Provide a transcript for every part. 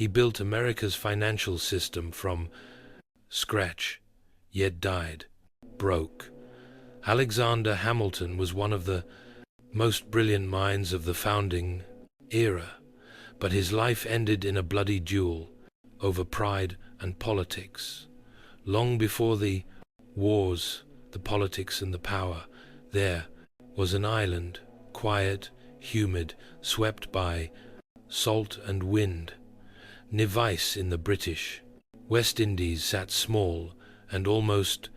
He built America's financial system from scratch, yet died broke. Alexander Hamilton was one of the most brilliant minds of the founding era, but his life ended in a bloody duel over pride and politics. Long before the wars, the politics and the power, there was an island, quiet, humid, swept by salt and wind. Nevis in the British West Indies sat small and almost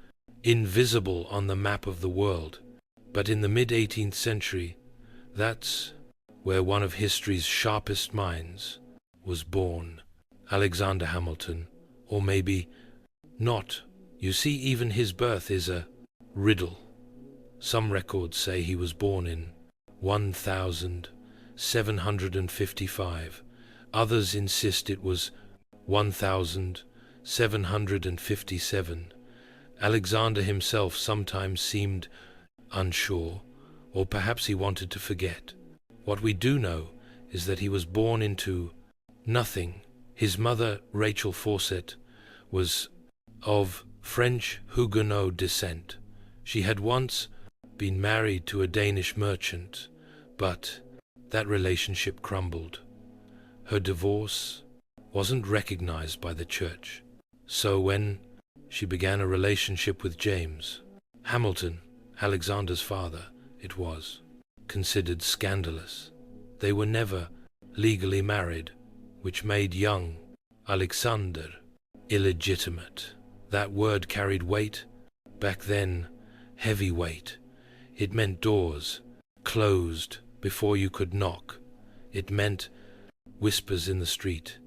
invisible on the map of the world. But in the mid-18th century, that's where one of history's sharpest minds was born. Alexander Hamilton, or maybe not. You see, even his birth is a riddle. Some records say he was born in 1755. Others insist it was 1757. Alexander himself sometimes seemed unsure, or perhaps he wanted to forget. What we do know is that he was born into nothing. His mother, Rachel Fawcett, was of French Huguenot descent. She had once been married to a Danish merchant, but that relationship crumbled. Her divorce wasn't recognized by the church. So when she began a relationship with James Hamilton, Alexander's father, it was considered scandalous. They were never legally married, which made young Alexander illegitimate. That word carried weight. Back then, heavy weight. It meant doors closed before you could knock. It meant whispers in the street.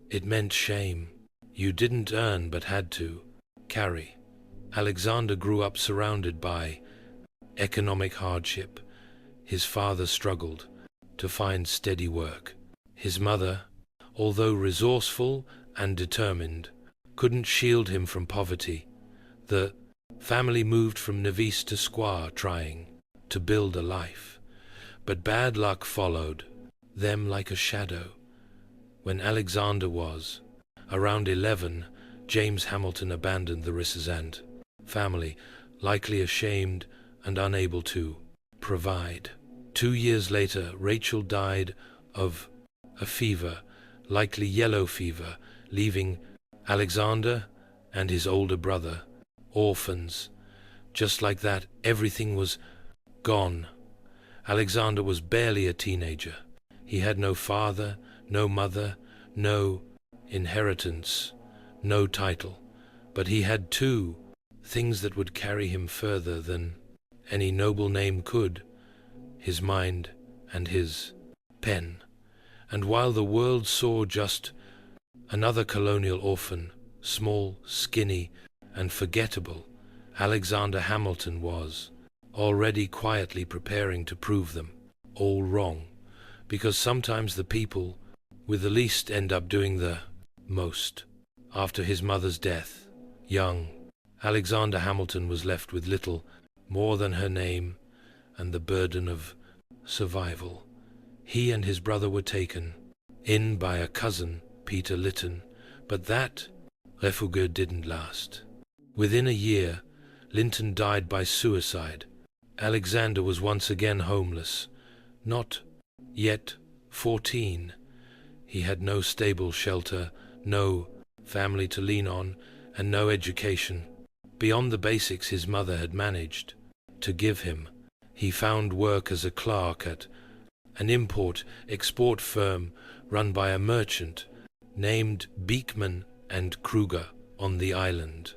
It meant shame you didn't earn but had to carry. Alexander grew up surrounded by economic hardship. His father struggled to find steady work. His mother, although resourceful and determined, couldn't shield him from poverty. The family moved from Nevis to Square trying to build a life. But bad luck followed them like a shadow. When Alexander was around 11, James Hamilton abandoned the Risazant family, likely ashamed and unable to provide. 2 years later, Rachel died of a fever, likely yellow fever, leaving Alexander and his older brother orphans. Just like that, everything was gone. Alexander was barely a teenager. He had no father, no mother, no inheritance, no title. But he had two things that would carry him further than any noble name could: his mind and his pen. And while the world saw just another colonial orphan, small, skinny, and forgettable, Alexander Hamilton was already quietly preparing to prove them all wrong, because sometimes the people with the least end up doing the most. After his mother's death, young Alexander Hamilton was left with little more than her name and the burden of survival. He and his brother were taken in by a cousin, Peter Lytton, but that refuge didn't last. Within a year, Linton died by suicide. Alexander was once again homeless, not yet 14. He had no stable shelter, no family to lean on, and no education beyond the basics his mother had managed to give him. He found work as a clerk at an import-export firm run by a merchant named Beekman and Kruger on the island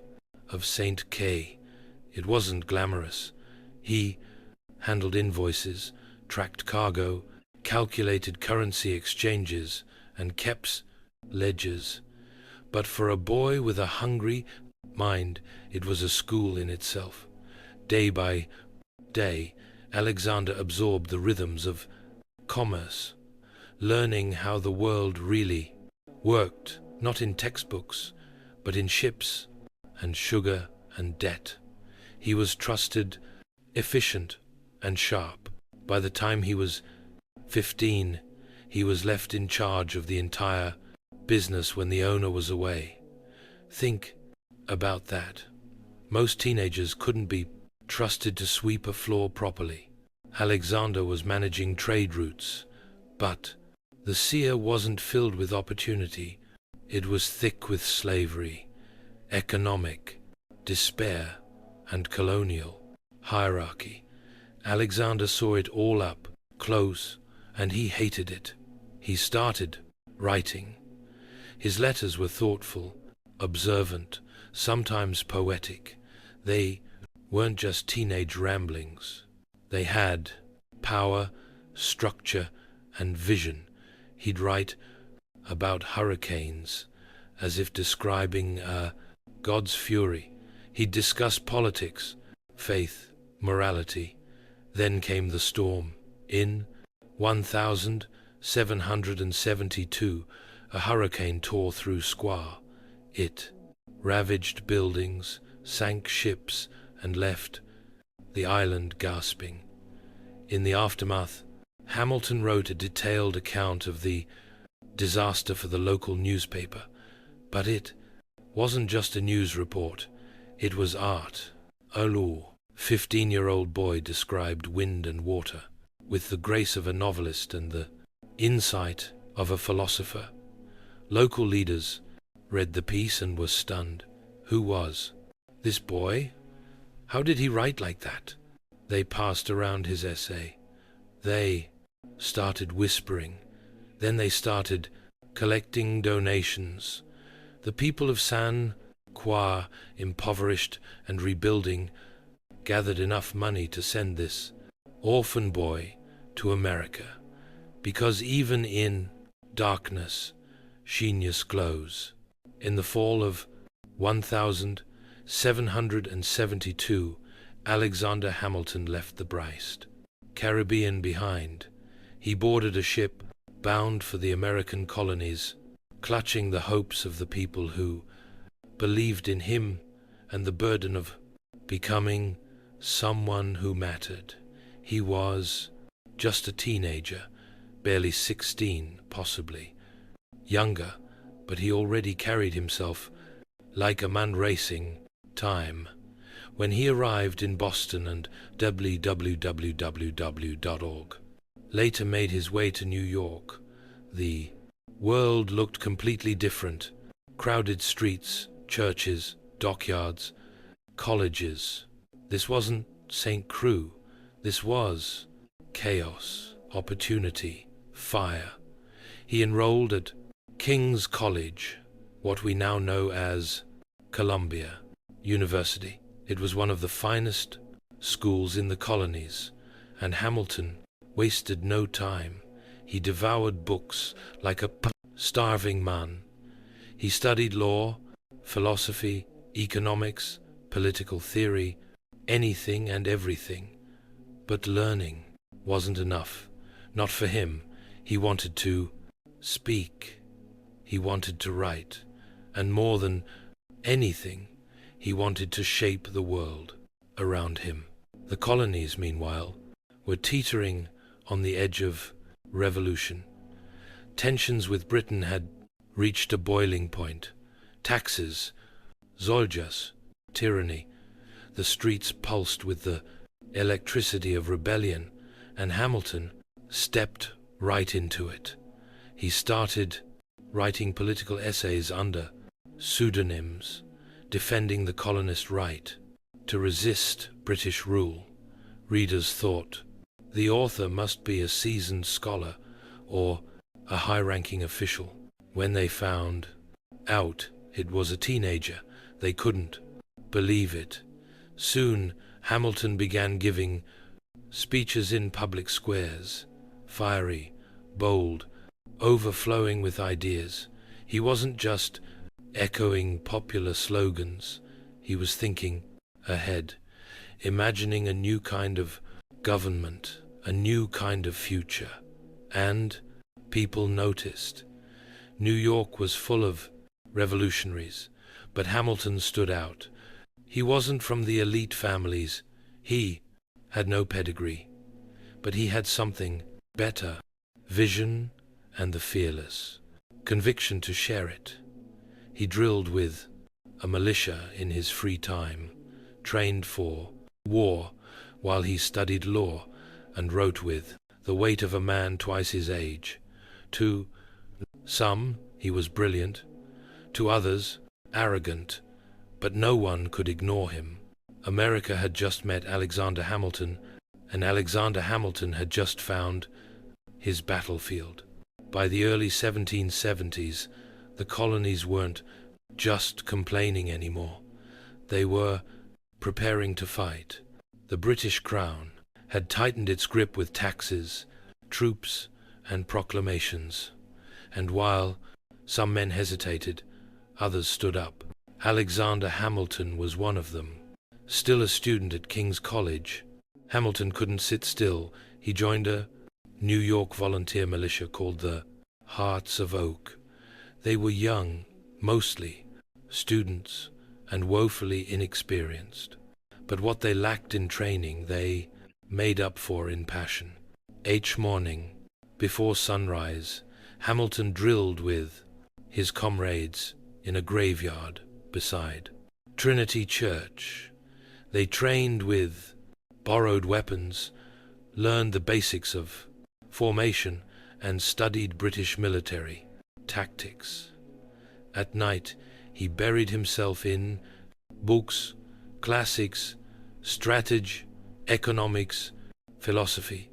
of St. Kay. It wasn't glamorous. He handled invoices, tracked cargo, calculated currency exchanges, and kept ledgers. But for a boy with a hungry mind, it was a school in itself. Day by day, Alexander absorbed the rhythms of commerce, learning how the world really worked, not in textbooks, but in ships and sugar and debt. He was trusted, efficient, and sharp. By the time he was 15, he was left in charge of the entire business when the owner was away. Think about that. Most teenagers couldn't be trusted to sweep a floor properly. Alexander was managing trade routes, but the seer wasn't filled with opportunity. It was thick with slavery, economic despair, and colonial hierarchy. Alexander saw it all up close, and he hated it. He started writing. His letters were thoughtful, observant, sometimes poetic. They weren't just teenage ramblings. They had power, structure, and vision. He'd write about hurricanes, as if describing God's fury. He'd discuss politics, faith, morality. Then came the storm. In 1772, a hurricane tore through Squaw. It ravaged buildings, sank ships, and left the island gasping. In the aftermath, Hamilton wrote a detailed account of the disaster for the local newspaper. But it wasn't just a news report. It was art. A 15-year-old boy described wind and water with the grace of a novelist and the insight of a philosopher. Local leaders read the piece and were stunned. Who was this boy? How did he write like that? They passed around his essay. They started whispering. Then they started collecting donations. The people of San Croix, impoverished and rebuilding, gathered enough money to send this orphan boy to America, because even in darkness, genius glows. In the fall of 1772, Alexander Hamilton left the Brest Caribbean behind. He boarded a ship bound for the American colonies, clutching the hopes of the people who believed in him and the burden of becoming someone who mattered. He was just a teenager, barely 16, possibly younger, but he already carried himself like a man racing time. When he arrived in Boston and www.org later made his way to New York, the world looked completely different. Crowded streets, churches, dockyards, colleges. This wasn't St. Croix. This was chaos, opportunity, fire. He enrolled at King's College, what we now know as Columbia University. It was one of the finest schools in the colonies, and Hamilton wasted no time. He devoured books like a starving man. He studied law, philosophy, economics, political theory, anything and everything. But learning wasn't enough. Not for him. He wanted to speak. He wanted to write. And more than anything, he wanted to shape the world around him. The colonies, meanwhile, were teetering on the edge of revolution. Tensions with Britain had reached a boiling point. Taxes, soldiers, tyranny. The streets pulsed with the electricity of rebellion, and Hamilton stepped right into it. He started writing political essays under pseudonyms, defending the colonist right to resist British rule. Readers thought the author must be a seasoned scholar or a high-ranking official. When they found out it was a teenager, they couldn't believe it. Soon, Hamilton began giving speeches in public squares, fiery, bold, overflowing with ideas. He wasn't just echoing popular slogans. He was thinking ahead, imagining a new kind of government, a new kind of future. And people noticed. New York was full of revolutionaries, but Hamilton stood out. He wasn't from the elite families. He had no pedigree, but he had something better: vision and the fearless conviction to share it. He drilled with a militia in his free time, trained for war while he studied law, and wrote with the weight of a man twice his age. To some, he was brilliant, to others, arrogant, but no one could ignore him. America had just met Alexander Hamilton, and Alexander Hamilton had just found his battlefield. By the early 1770s, the colonies weren't just complaining anymore. They were preparing to fight. The British Crown had tightened its grip with taxes, troops, and proclamations. And while some men hesitated, others stood up. Alexander Hamilton was one of them. Still a student at King's College, Hamilton couldn't sit still. He joined a New York volunteer militia called the Hearts of Oak. They were young, mostly students, and woefully inexperienced. But what they lacked in training, they made up for in passion. Each morning, before sunrise, Hamilton drilled with his comrades in a graveyard beside Trinity Church. They trained with borrowed weapons, learned the basics of formation, and studied British military tactics. At night, he buried himself in books, classics, strategy, economics, philosophy.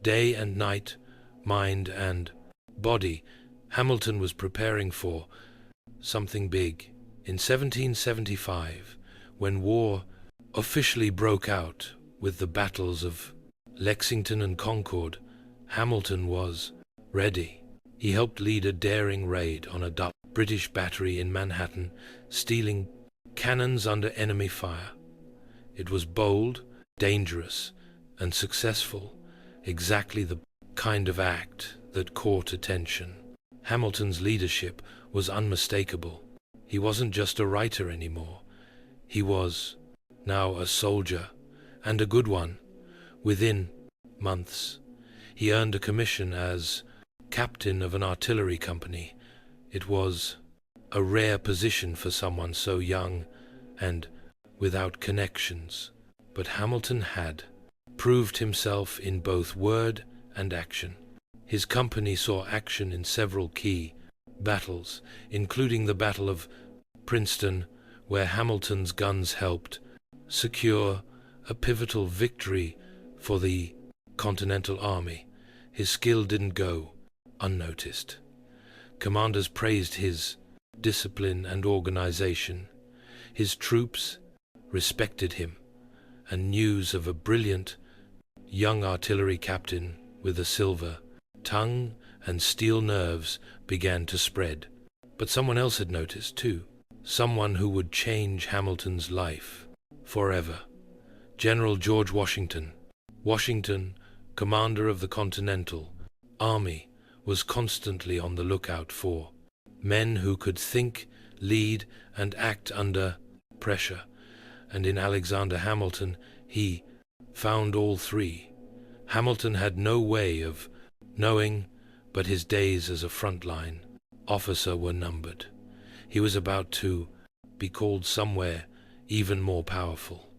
Day and night, mind and body, Hamilton was preparing for something big. In 1775, when war officially broke out with the battles of Lexington and Concord, Hamilton was ready. He helped lead a daring raid on a British battery in Manhattan, stealing cannons under enemy fire. It was bold, dangerous, and successful, exactly the kind of act that caught attention. Hamilton's leadership was unmistakable. He wasn't just a writer anymore. He was now a soldier, and a good one. Within months, he earned a commission as captain of an artillery company. It was a rare position for someone so young and without connections, but Hamilton had proved himself in both word and action. His company saw action in several key battles, including the Battle of Princeton, where Hamilton's guns helped secure a pivotal victory for the Continental Army. His skill didn't go unnoticed. Commanders praised his discipline and organization. His troops respected him, and news of a brilliant young artillery captain with a silver tongue and steel nerves began to spread. But someone else had noticed too, someone who would change Hamilton's life forever. General George Washington. Washington, commander of the Continental Army, was constantly on the lookout for men who could think, lead, and act under pressure, and in Alexander Hamilton he found all three. Hamilton had no way of knowing, but his days as a frontline officer were numbered. He was about to be called somewhere even more powerful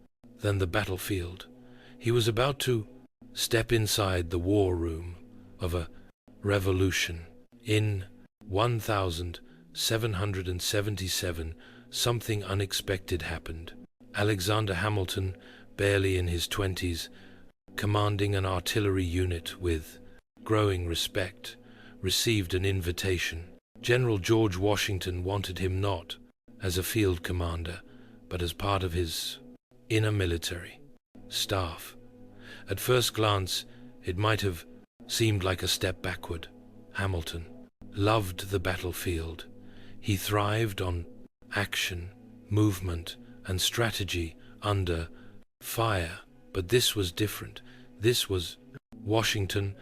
than the battlefield. He was about to step inside the war room of a revolution. In 1777, something unexpected happened. Alexander Hamilton, barely in his 20s, commanding an artillery unit with growing respect, received an invitation. General George Washington wanted him not as a field commander, but as part of his inner military staff. At first glance, it might have seemed like a step backward. Hamilton loved the battlefield. He thrived on action, movement, and strategy under fire. But this was different. This was Washington,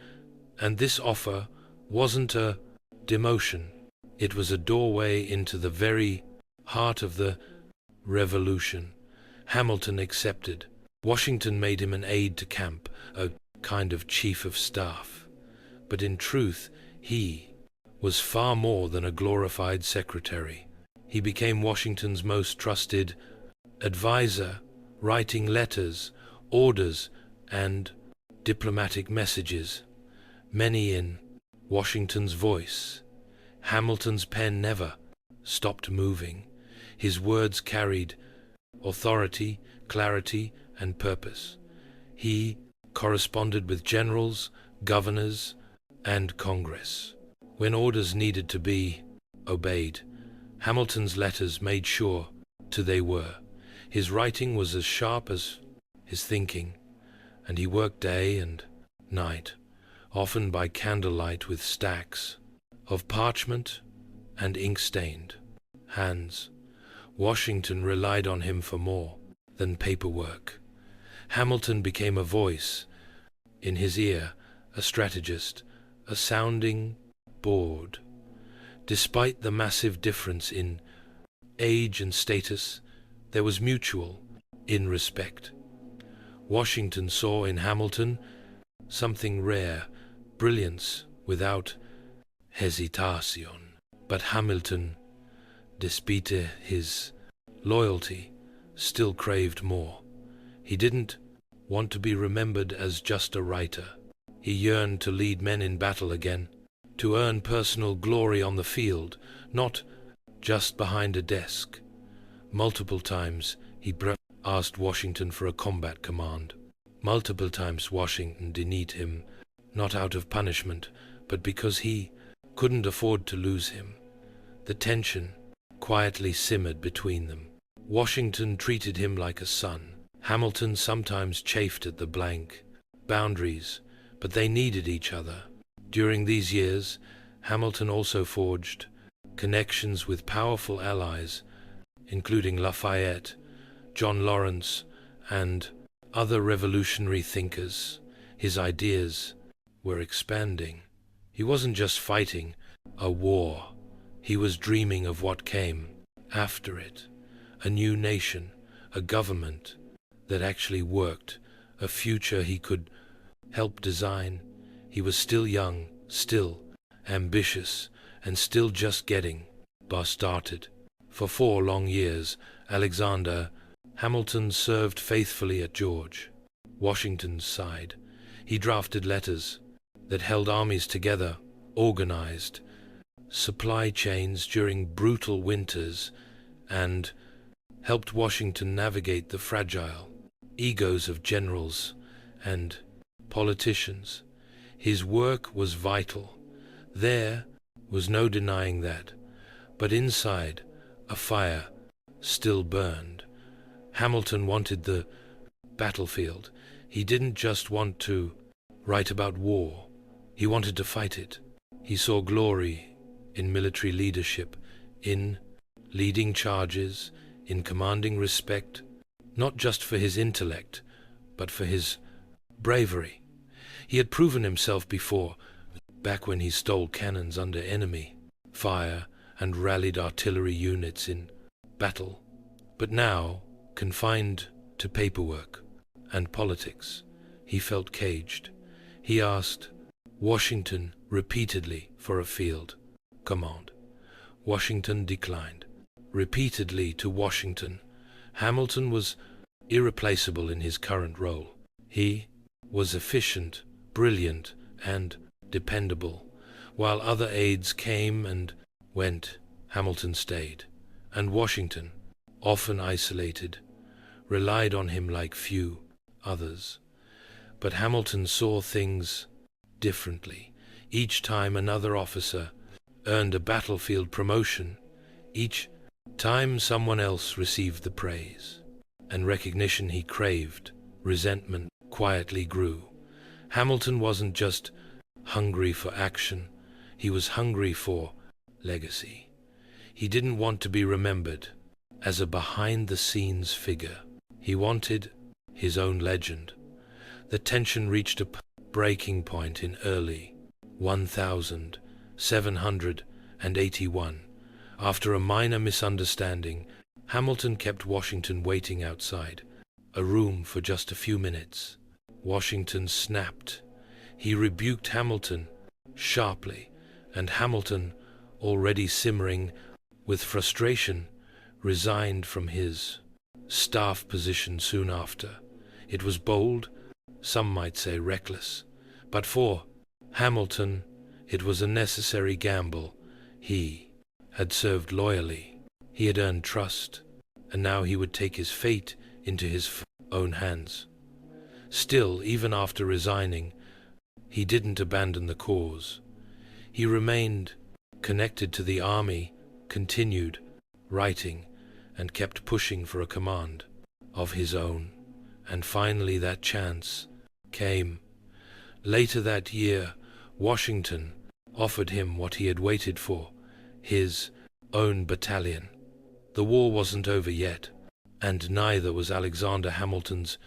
and this offer wasn't a demotion. It was a doorway into the very heart of the revolution. Hamilton accepted. Washington made him an aide-de-camp, a kind of chief of staff. But in truth, he was far more than a glorified secretary. He became Washington's most trusted advisor, writing letters, orders, and diplomatic messages, many in Washington's voice. Hamilton's pen never stopped moving. His words carried authority, clarity, and purpose. He corresponded with generals, governors, and Congress. When orders needed to be obeyed, Hamilton's letters made sure they were. His writing was as sharp as his thinking, and he worked day and night, often by candlelight with stacks of parchment and ink-stained hands. Washington relied on him for more than paperwork. Hamilton became a voice in his ear, a strategist, a sounding board. Despite the massive difference in age and status, there was mutual respect. Washington saw in Hamilton something rare, brilliance without hesitation. But Hamilton, despite his loyalty, still craved more. He didn't want to be remembered as just a writer. He yearned to lead men in battle again, to earn personal glory on the field, not just behind a desk. Multiple times he asked Washington for a combat command. Multiple times Washington denied him, not out of punishment, but because he couldn't afford to lose him. The tension quietly simmered between them. Washington treated him like a son. Hamilton sometimes chafed at the blank boundaries, but they needed each other. During these years, Hamilton also forged connections with powerful allies, including Lafayette, John Lawrence, and other revolutionary thinkers. His ideas were expanding. He wasn't just fighting a war. He was dreaming of what came after it. A new nation, a government that actually worked, a future he could help design. He was still young, still ambitious, and still just getting started. For 4 long years, Alexander Hamilton served faithfully at George Washington's side. He drafted letters that held armies together, organized supply chains during brutal winters, and helped Washington navigate the fragile egos of generals and politicians. His work was vital. There was no denying that. But inside, a fire still burned. Hamilton wanted the battlefield. He didn't just want to write about war. He wanted to fight it. He saw glory in military leadership, in leading charges, in commanding respect, not just for his intellect, but for his bravery. He had proven himself before, back when he stole cannons under enemy fire and rallied artillery units in battle. But now, confined to paperwork and politics, he felt caged. He asked Washington repeatedly for a field command. Washington declined. Repeatedly to Washington, Hamilton was irreplaceable in his current role. He was efficient, brilliant, and dependable. While other aides came and went, Hamilton stayed. And Washington, often isolated, relied on him like few others. But Hamilton saw things differently. Each time another officer earned a battlefield promotion, each time someone else received the praise and recognition he craved, resentment quietly grew. Hamilton wasn't just hungry for action, he was hungry for legacy. He didn't want to be remembered as a behind-the-scenes figure. He wanted his own legend. The tension reached a breaking point in early 1781. After a minor misunderstanding, Hamilton kept Washington waiting outside a room for just a few minutes. Washington snapped. He rebuked Hamilton sharply, and Hamilton, already simmering with frustration, resigned from his staff position soon after. It was bold, some might say reckless, but for Hamilton it was a necessary gamble. He had served loyally, he had earned trust, and now he would take his fate into his own hands. Still, even after resigning, he didn't abandon the cause. He remained connected to the army, continued writing, and kept pushing for a command of his own. And finally that chance came. Later that year, Washington offered him what he had waited for, his own battalion. The war wasn't over yet, and neither was Alexander Hamilton's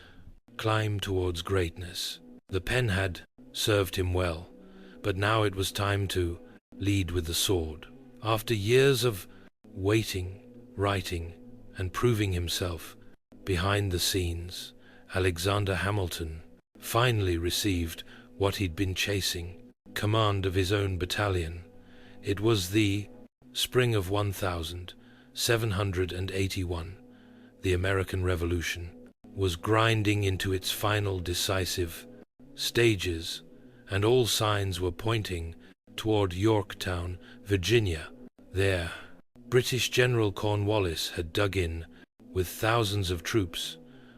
climb towards greatness. The pen had served him well, but now it was time to lead with the sword. After years of waiting, writing, and proving himself behind the scenes, Alexander Hamilton finally received what he'd been chasing, command of his own battalion. It was the spring of 1781. The American Revolution was grinding into its final decisive stages, and all signs were pointing toward Yorktown, Virginia. There, British General Cornwallis had dug in with thousands of troops,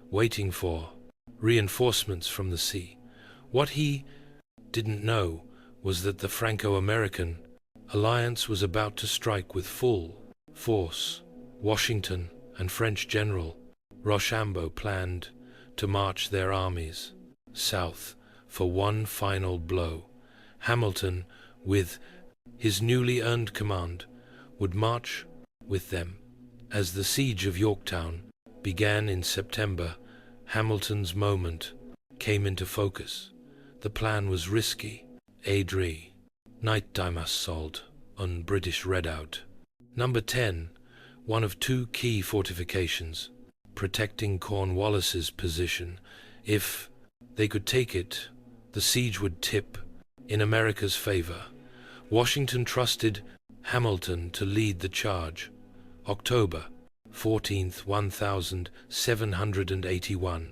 waiting for reinforcements from the sea. What he didn't know was that the Franco-American alliance was about to strike with full force. Washington and French General Rochambeau planned to march their armies south for one final blow. Hamilton, with his newly earned command, would march with them. As the siege of Yorktown began in September, Hamilton's moment came into focus. The plan was risky. Adri, nighttime assault on British redoubt. Number 10, one of two key fortifications, protecting Cornwallis's position. If they could take it, the siege would tip in America's favor. Washington trusted Hamilton to lead the charge. October 14th, 1781.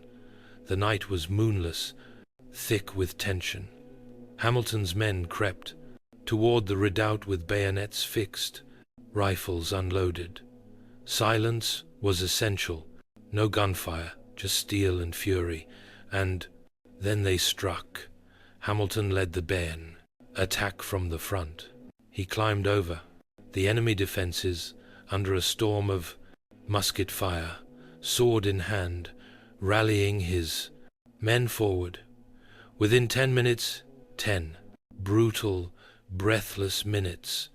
The night was moonless, thick with tension. Hamilton's men crept toward the redoubt with bayonets fixed, rifles unloaded. Silence was essential. No gunfire, just steel and fury. And then they struck. Hamilton led the bayonet attack from the front. He climbed over the enemy defenses under a storm of musket fire, sword in hand, rallying his men forward. Within 10 minutes, 10 brutal, breathless minutes,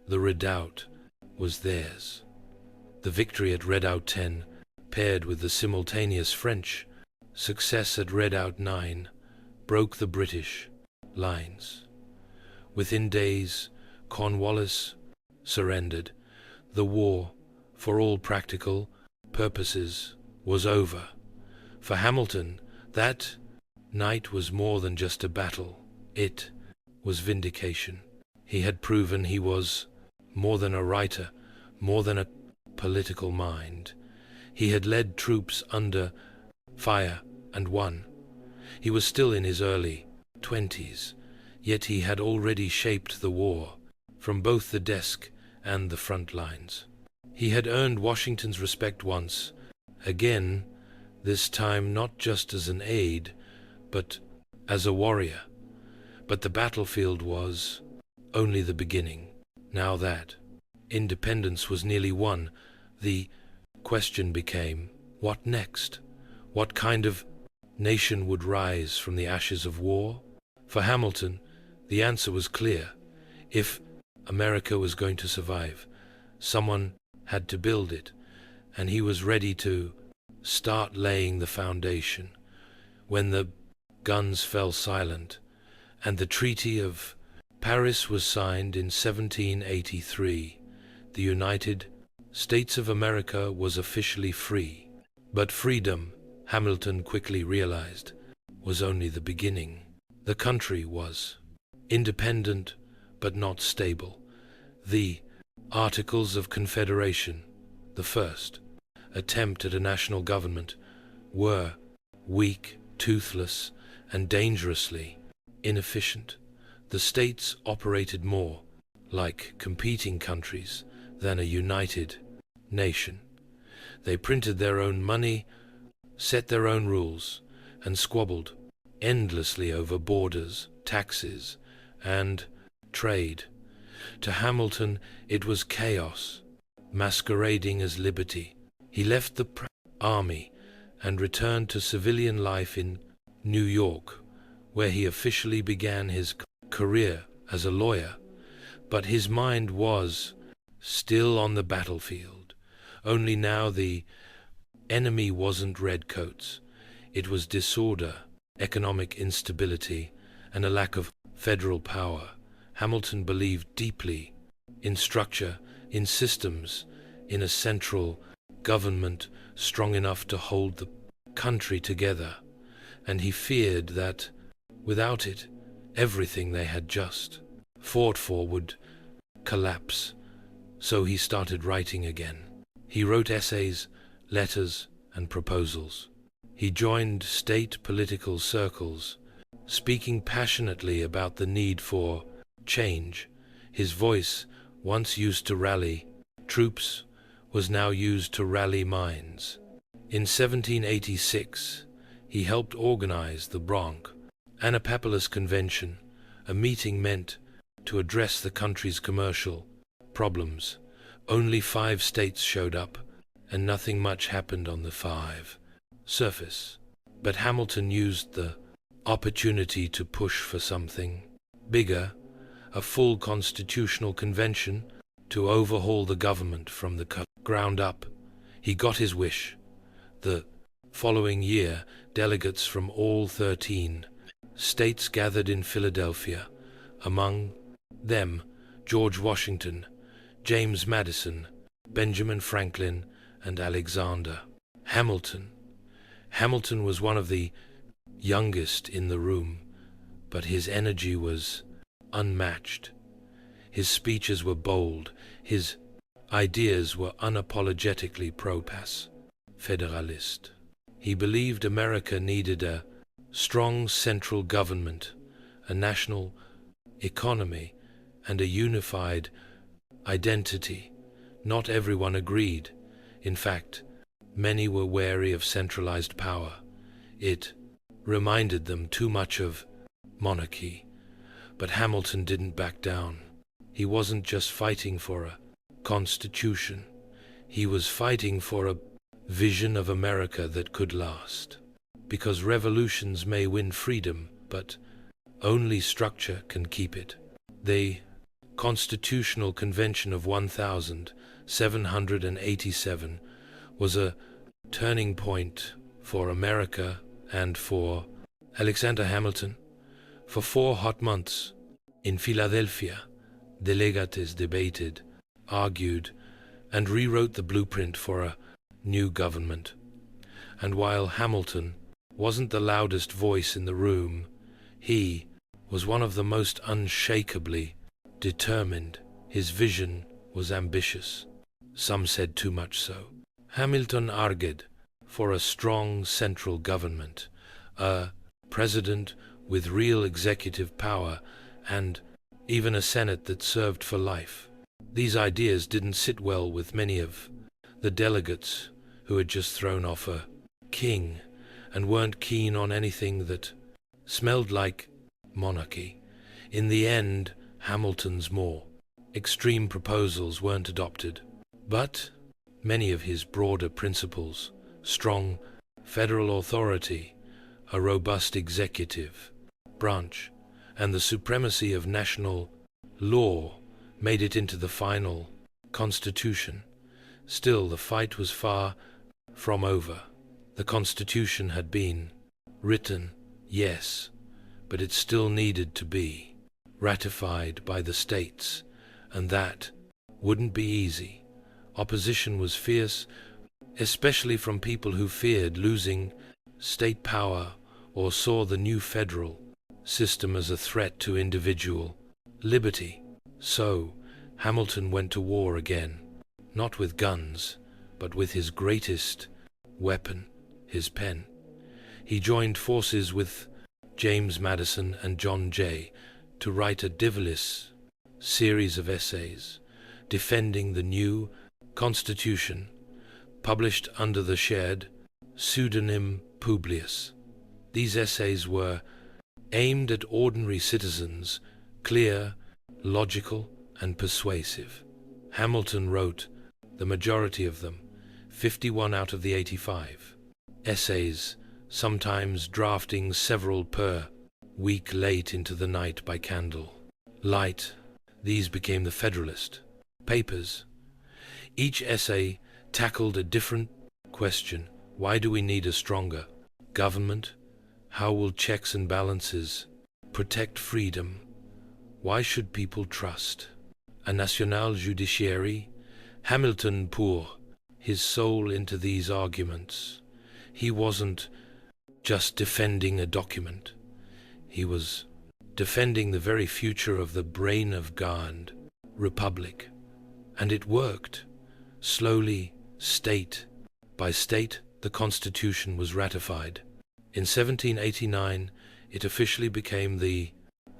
the redoubt was theirs. The victory at Redoubt 10, paired with the simultaneous French success at Redoubt 9, broke the British lines. Within days, Cornwallis surrendered. The war, for all practical purposes, was over. For Hamilton, that night was more than just a battle. It was vindication. He had proven he was more than a writer, more than a political mind. He had led troops under fire and won. He was still in his early 20s, yet he had already shaped the war from both the desk and the front lines. He had earned Washington's respect once, again, this time not just as an aide, but as a warrior. But the battlefield was only the beginning. Now that independence was nearly won, the question became, what next? What kind of nation would rise from the ashes of war? For Hamilton, the answer was clear. If America was going to survive, someone had to build it, and he was ready to start laying the foundation. When the guns fell silent, and the Treaty of Paris was signed in 1783, the United States of America was officially free. But freedom, Hamilton quickly realized, was only the beginning. The country was independent, but not stable. The Articles of Confederation, the first attempt at a national government, were weak, toothless, and dangerously inefficient. The states operated more like competing countries than a united nation. They printed their own money, set their own rules, and squabbled endlessly over borders, taxes, and trade. To Hamilton, it was chaos, masquerading as liberty. He left the army and returned to civilian life in New York, where he officially began his career as a lawyer. But his mind was still on the battlefield. Only now the enemy wasn't redcoats. It was disorder, economic instability, and a lack of federal power. Hamilton believed deeply in structure, in systems, in a central government strong enough to hold the country together, and he feared that without it, everything they had just fought for would collapse. So he started writing again. He wrote essays, letters, and proposals. He joined state political circles, speaking passionately about the need for change. His voice, once used to rally troops, was now used to rally minds. In 1786, he helped organize the Bronx Annapolis Convention, a meeting meant to address the country's commercial problems. Only 5 states showed up, and nothing much happened on the 5 surface. But Hamilton used the opportunity to push for something bigger, a full constitutional convention to overhaul the government from the ground up. He got his wish. The following year, delegates from all 13 states gathered in Philadelphia, among them George Washington, James Madison, Benjamin Franklin, and Alexander Hamilton. Hamilton was one of the youngest in the room, but his energy was unmatched. His speeches were bold, his ideas were unapologetically pro-pass, Federalist. He believed America needed a strong central government, a national economy, and a unified identity. Not everyone agreed. In fact, many were wary of centralized power. It reminded them too much of monarchy. But Hamilton didn't back down. He wasn't just fighting for a constitution. He was fighting for a vision of America that could last. Because revolutions may win freedom, but only structure can keep it. The Constitutional Convention of 1787 was a turning point for America and for Alexander Hamilton. For 4 hot months in Philadelphia, delegates debated, argued, and rewrote the blueprint for a new government. And while Hamilton wasn't the loudest voice in the room, he was one of the most unshakably determined. His vision was ambitious. Some said too much so. Hamilton argued for a strong central government, a president with real executive power, and even a Senate that served for life. These ideas didn't sit well with many of the delegates who had just thrown off a king and weren't keen on anything that smelled like monarchy. In the end, Hamilton's more extreme proposals weren't adopted, but many of his broader principles, strong federal authority, a robust executive branch, and the supremacy of national law, made it into the final Constitution. Still, the fight was far from over. The Constitution had been written, yes, but it still needed to be ratified by the states, and that wouldn't be easy. Opposition was fierce, especially from people who feared losing state power or saw the new federal system as a threat to individual liberty. So, Hamilton went to war again, not with guns, but with his greatest weapon, his pen. He joined forces with James Madison and John Jay to write a diverse series of essays defending the new Constitution, published under the shared pseudonym Publius. These essays were aimed at ordinary citizens, clear, logical, and persuasive. Hamilton wrote the majority of them, 51 out of the 85 essays, sometimes drafting several per week late into the night by candle light. These became the Federalist papers. Each essay tackled a different question. Why do we need a stronger government? How will checks and balances protect freedom? Why should people trust a national judiciary? Hamilton poured his soul into these arguments. He wasn't just defending a document. He was defending the very future of the brain of God, republic. And it worked. Slowly, state by state, the Constitution was ratified. In 1789, it officially became the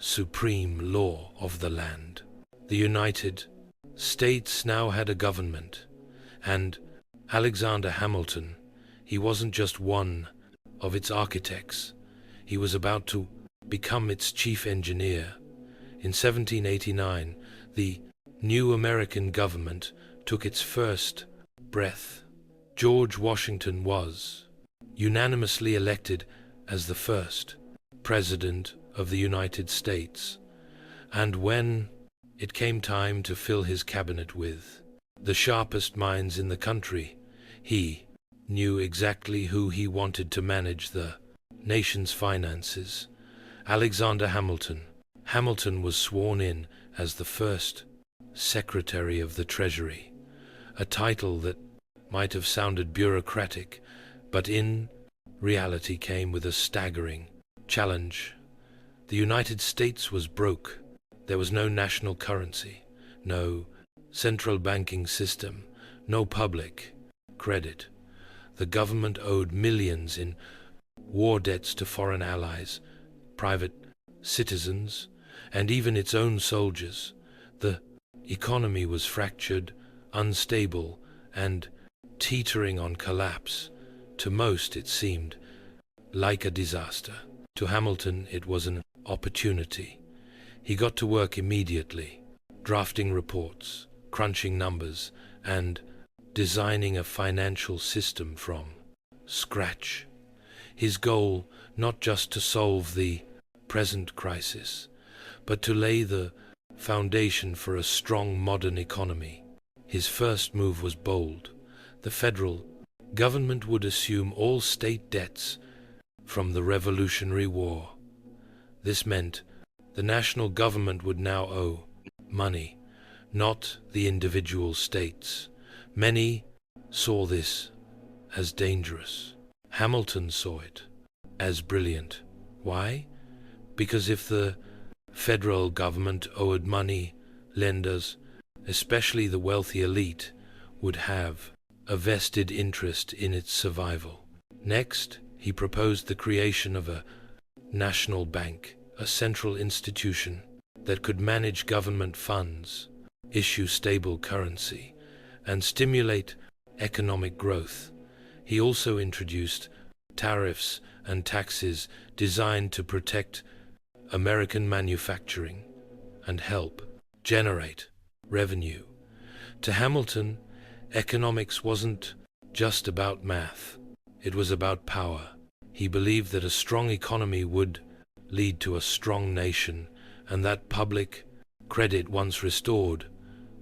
supreme law of the land. The United States now had a government, and Alexander Hamilton, he wasn't just one of its architects. He was about to become its chief engineer. In 1789, the new American government took its first breath. George Washington was unanimously elected as the first President of the United States, and when it came time to fill his cabinet with the sharpest minds in the country, he knew exactly who he wanted to manage the nation's finances. Alexander Hamilton. Hamilton was sworn in as the first Secretary of the Treasury, a title that might have sounded bureaucratic, but in reality came with a staggering challenge. The United States was broke. There was no national currency, no central banking system, no public credit. The government owed millions in war debts to foreign allies, private citizens, and even its own soldiers. The economy was fractured, unstable, and teetering on collapse. To most it seemed like a disaster. To Hamilton it was an opportunity. He got to work immediately, drafting reports, crunching numbers, and designing a financial system from scratch. His goal, not just to solve the present crisis, but to lay the foundation for a strong modern economy. His first move was bold. The federal government would assume all state debts from the Revolutionary War. This meant the national government would now owe money, not the individual states. Many saw this as dangerous. Hamilton saw it as brilliant. Why? Because if the federal government owed money, lenders, especially the wealthy elite, would have a vested interest in its survival. Next, he proposed the creation of a national bank, a central institution that could manage government funds, issue stable currency, and stimulate economic growth. He also introduced tariffs and taxes designed to protect American manufacturing and help generate revenue. To Hamilton, economics wasn't just about math. It was about power. He believed that a strong economy would lead to a strong nation, and that public credit, once restored,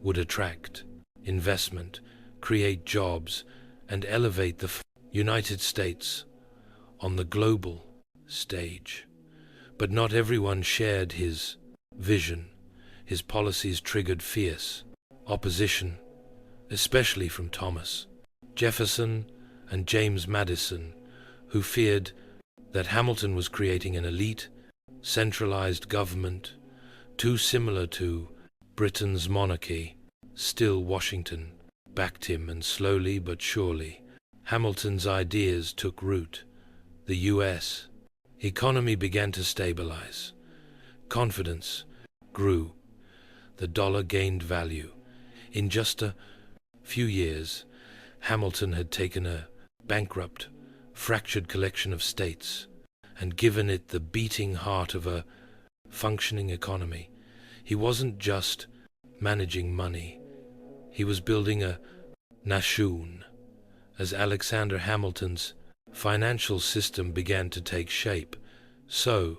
would attract investment, create jobs, and elevate the United States on the global stage. But not everyone shared his vision. His policies triggered fierce opposition, especially from Thomas Jefferson and James Madison, who feared that Hamilton was creating an elite, centralized government too similar to Britain's monarchy. Still, Washington backed him, and slowly but surely, Hamilton's ideas took root. The U.S. economy began to stabilize. Confidence grew. The dollar gained value. In just a few years, Hamilton had taken a bankrupt, fractured collection of states and given it the beating heart of a functioning economy. He wasn't just managing money. He was building a nation. As Alexander Hamilton's financial system began to take shape, so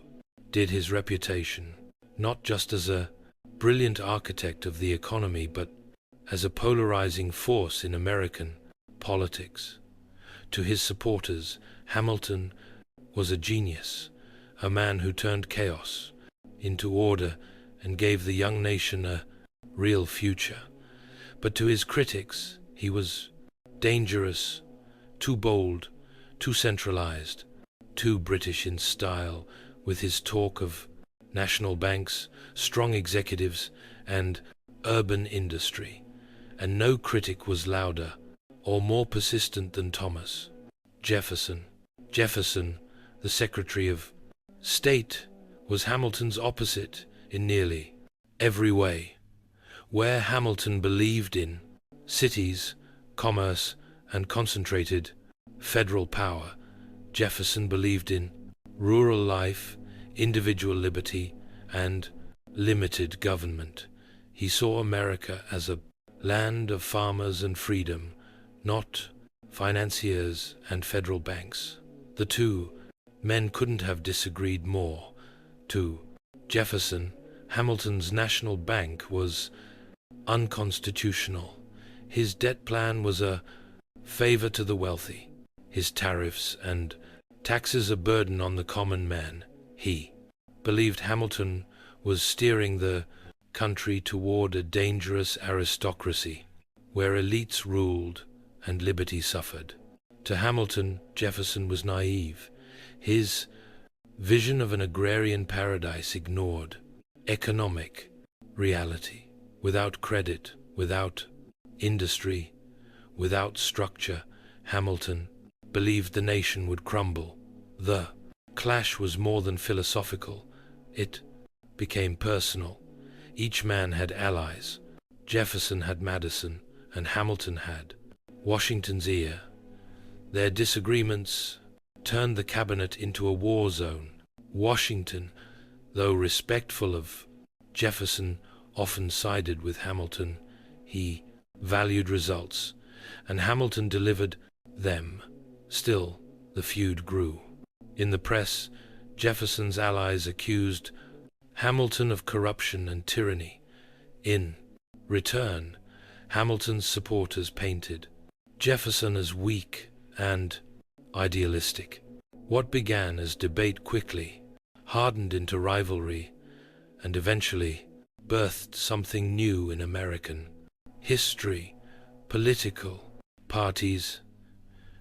did his reputation, not just as a brilliant architect of the economy, but as a polarizing force in American politics. To his supporters, Hamilton was a genius, a man who turned chaos into order and gave the young nation a real future. But to his critics, he was dangerous, too bold, too centralized, too British in style, with his talk of national banks, strong executives, and urban industry. And no critic was louder or more persistent than Thomas Jefferson. Jefferson, the Secretary of State, was Hamilton's opposite in nearly every way. Where Hamilton believed in cities, commerce, and concentrated federal power, Jefferson believed in rural life, individual liberty, and limited government. He saw America as a land of farmers and freedom, not financiers and federal banks. The two men couldn't have disagreed more. To Jefferson, Hamilton's national bank was unconstitutional. His debt plan was a favor to the wealthy, his tariffs and taxes a burden on the common man. He believed Hamilton was steering the country toward a dangerous aristocracy, where elites ruled and liberty suffered. To Hamilton, Jefferson was naive. His vision of an agrarian paradise ignored economic reality. Without credit, without industry, without structure, Hamilton believed the nation would crumble. The clash was more than philosophical. It became personal. Each man had allies. Jefferson had Madison, and Hamilton had Washington's ear. Their disagreements turned the cabinet into a war zone. Washington, though respectful of Jefferson, often sided with Hamilton. He valued results, and Hamilton delivered them. Still, the feud grew. In the press, Jefferson's allies accused Hamilton of corruption and tyranny. In return, Hamilton's supporters painted Jefferson as weak and idealistic. What began as debate quickly hardened into rivalry and eventually birthed something new in American history. Political parties.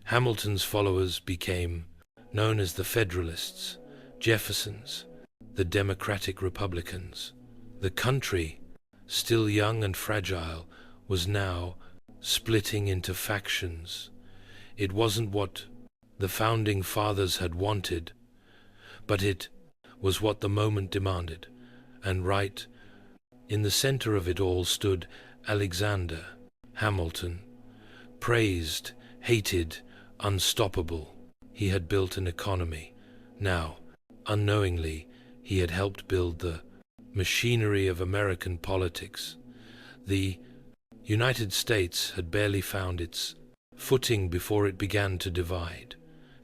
Hamilton's followers became known as the Federalists, Jefferson's the Democratic Republicans. The country, still young and fragile, was now splitting into factions. It wasn't what the founding fathers had wanted, but it was what the moment demanded. And right in the center of it all stood Alexander Hamilton, praised, hated, unstoppable. He had built an economy. Now, unknowingly, he had helped build the machinery of American politics. The United States had barely found its footing before it began to divide,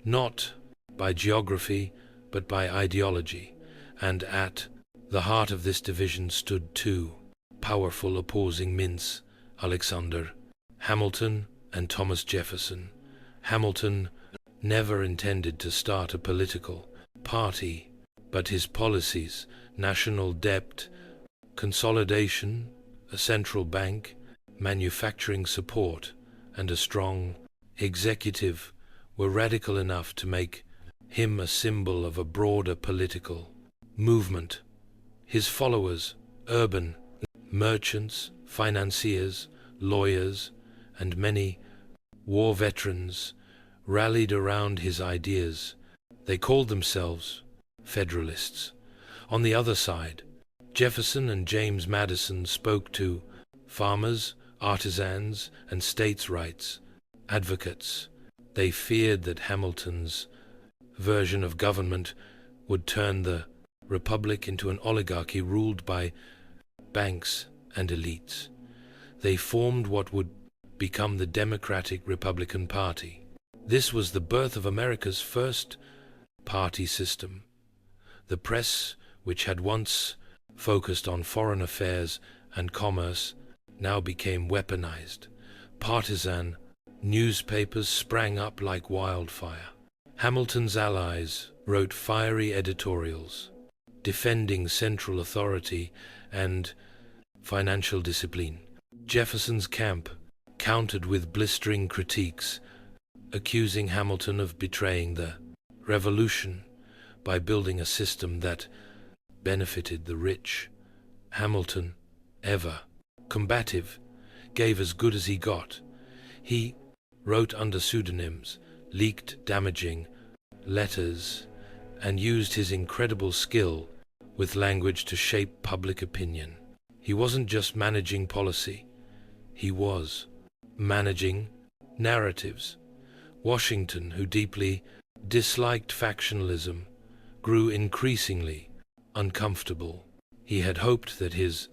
not by geography, but by ideology. And at the heart of this division stood two powerful opposing minds, Alexander Hamilton and Thomas Jefferson. Hamilton never intended to start a political party, but his policies, national debt, consolidation, a central bank, manufacturing support, and a strong executive were radical enough to make him a symbol of a broader political movement. His followers, urban Merchants, financiers, lawyers, and many war veterans rallied around his ideas. They called themselves Federalists. On the other side, Jefferson and James Madison spoke to farmers, artisans, and states' rights advocates. They feared that Hamilton's version of government would turn the republic into an oligarchy ruled by banks and elites. They formed what would become the Democratic Republican Party. This was the birth of America's first party system. The press, which had once focused on foreign affairs and commerce, now became weaponized. Partisan newspapers sprang up like wildfire. Hamilton's allies wrote fiery editorials, defending central authority and financial discipline. Jefferson's camp countered with blistering critiques, accusing Hamilton of betraying the Revolution by building a system that benefited the rich. Hamilton, ever combative, gave as good as he got. He wrote under pseudonyms, leaked damaging letters, and used his incredible skill with language to shape public opinion. He wasn't just managing policy, he was managing narratives. Washington, who deeply disliked factionalism, grew increasingly uncomfortable. He had hoped that his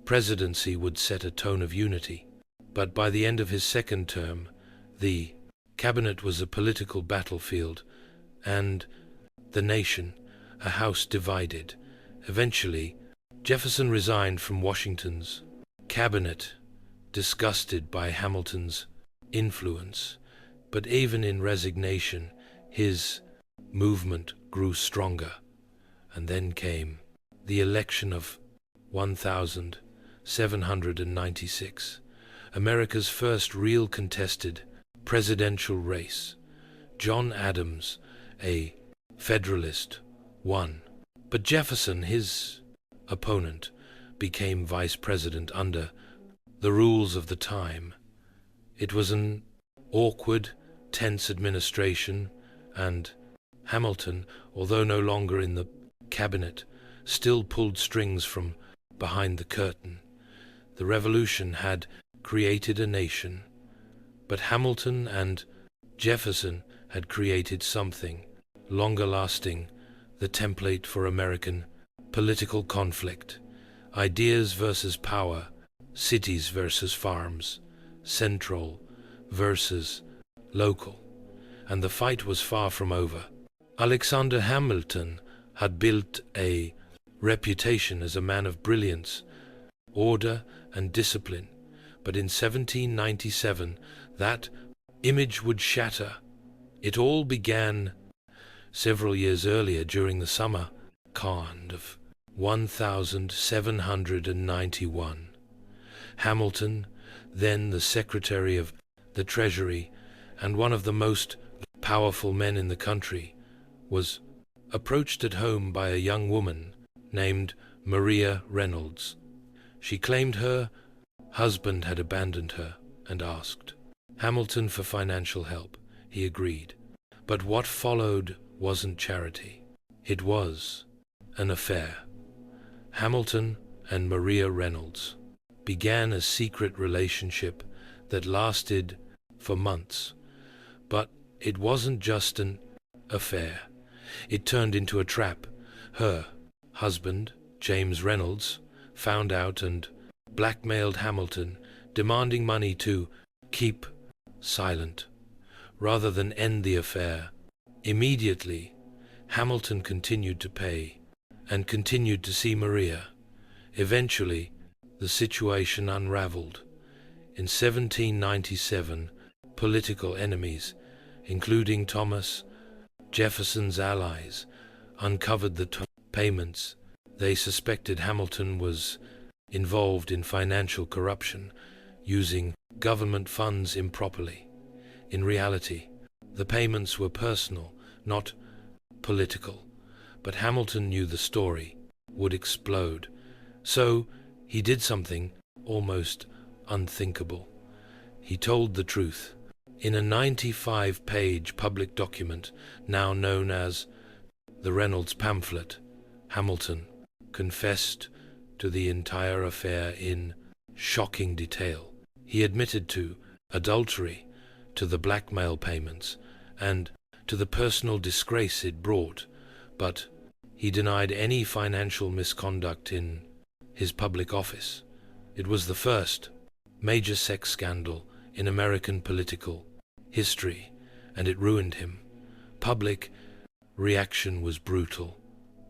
presidency would set a tone of unity, but by the end of his second term, the cabinet was a political battlefield, and the nation a house divided. Eventually, Jefferson resigned from Washington's cabinet, disgusted by Hamilton's influence. But even in resignation, his movement grew stronger. And then came the election of 1796, America's first real contested presidential race. John Adams, a Federalist, won. But Jefferson, his opponent, became vice president under the rules of the time. It was an awkward, tense administration, and Hamilton, although no longer in the cabinet, still pulled strings from behind the curtain. The Revolution had created a nation, but Hamilton and Jefferson had created something longer lasting, the template for American political conflict. Ideas versus power, cities versus farms, central versus local. And the fight was far from over. Alexander Hamilton had built a reputation as a man of brilliance, order, and discipline. But in 1797, that image would shatter. It all began several years earlier during the summer con of 1791. Hamilton, then the Secretary of the Treasury and one of the most powerful men in the country, was approached at home by a young woman named Maria Reynolds. She claimed her husband had abandoned her and asked Hamilton for financial help. He agreed. But what followed wasn't charity. It was an affair. Hamilton and Maria Reynolds began a secret relationship that lasted for months. But it wasn't just an affair. It turned into a trap. Her husband, James Reynolds, found out and blackmailed Hamilton, demanding money to keep silent rather than end the affair. Immediately, Hamilton continued to pay and continued to see Maria. Eventually, the situation unraveled. In 1797, political enemies, including Thomas Jefferson's allies, uncovered the payments. They suspected Hamilton was involved in financial corruption, using government funds improperly. In reality, the payments were personal, not political. But Hamilton knew the story would explode, so He did something almost unthinkable. He told the truth. In a 95-page public document, now known as the Reynolds pamphlet, Hamilton confessed to the entire affair in shocking detail. He admitted to adultery, to the blackmail payments, and to the personal disgrace it brought, but he denied any financial misconduct in his public office. It was the first major sex scandal in American political history, and it ruined him. Public reaction was brutal.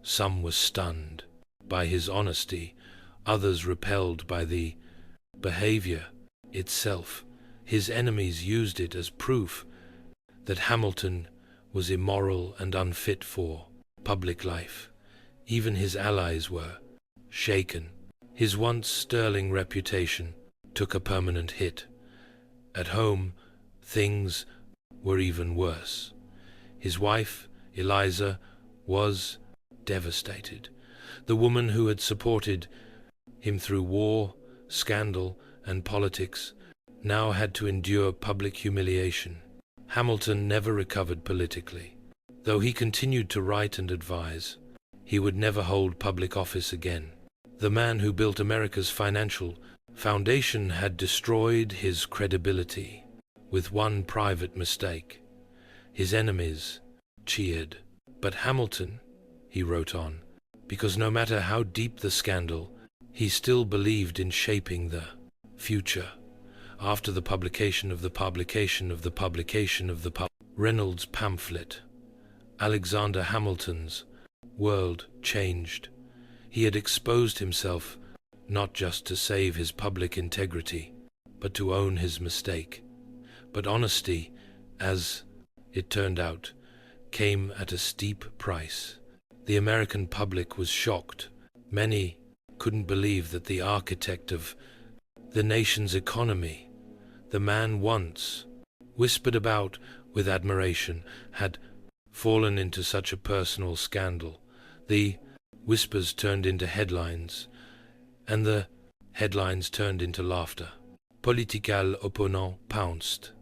Some were stunned by his honesty, others repelled by the behavior itself. His enemies used it as proof that Hamilton was immoral and unfit for public life. Even his allies were shaken. His once sterling reputation took a permanent hit. At home, things were even worse. His wife, Eliza, was devastated. The woman who had supported him through war, scandal, and politics now had to endure public humiliation. Hamilton never recovered politically. Though he continued to write and advise, he would never hold public office again. The man who built America's financial foundation had destroyed his credibility with one private mistake. His enemies cheered. But Hamilton, he wrote on, because no matter how deep the scandal, he still believed in shaping the future. After the publication of the Reynolds pamphlet, Alexander Hamilton's world changed. He had exposed himself not just to save his public integrity, but to own his mistake. But honesty, as it turned out, came at a steep price. The American public was shocked. Many couldn't believe that the architect of the nation's economy, the man once whispered about with admiration, had fallen into such a personal scandal. The whispers turned into headlines, and the headlines turned into laughter. Political opponents pounced.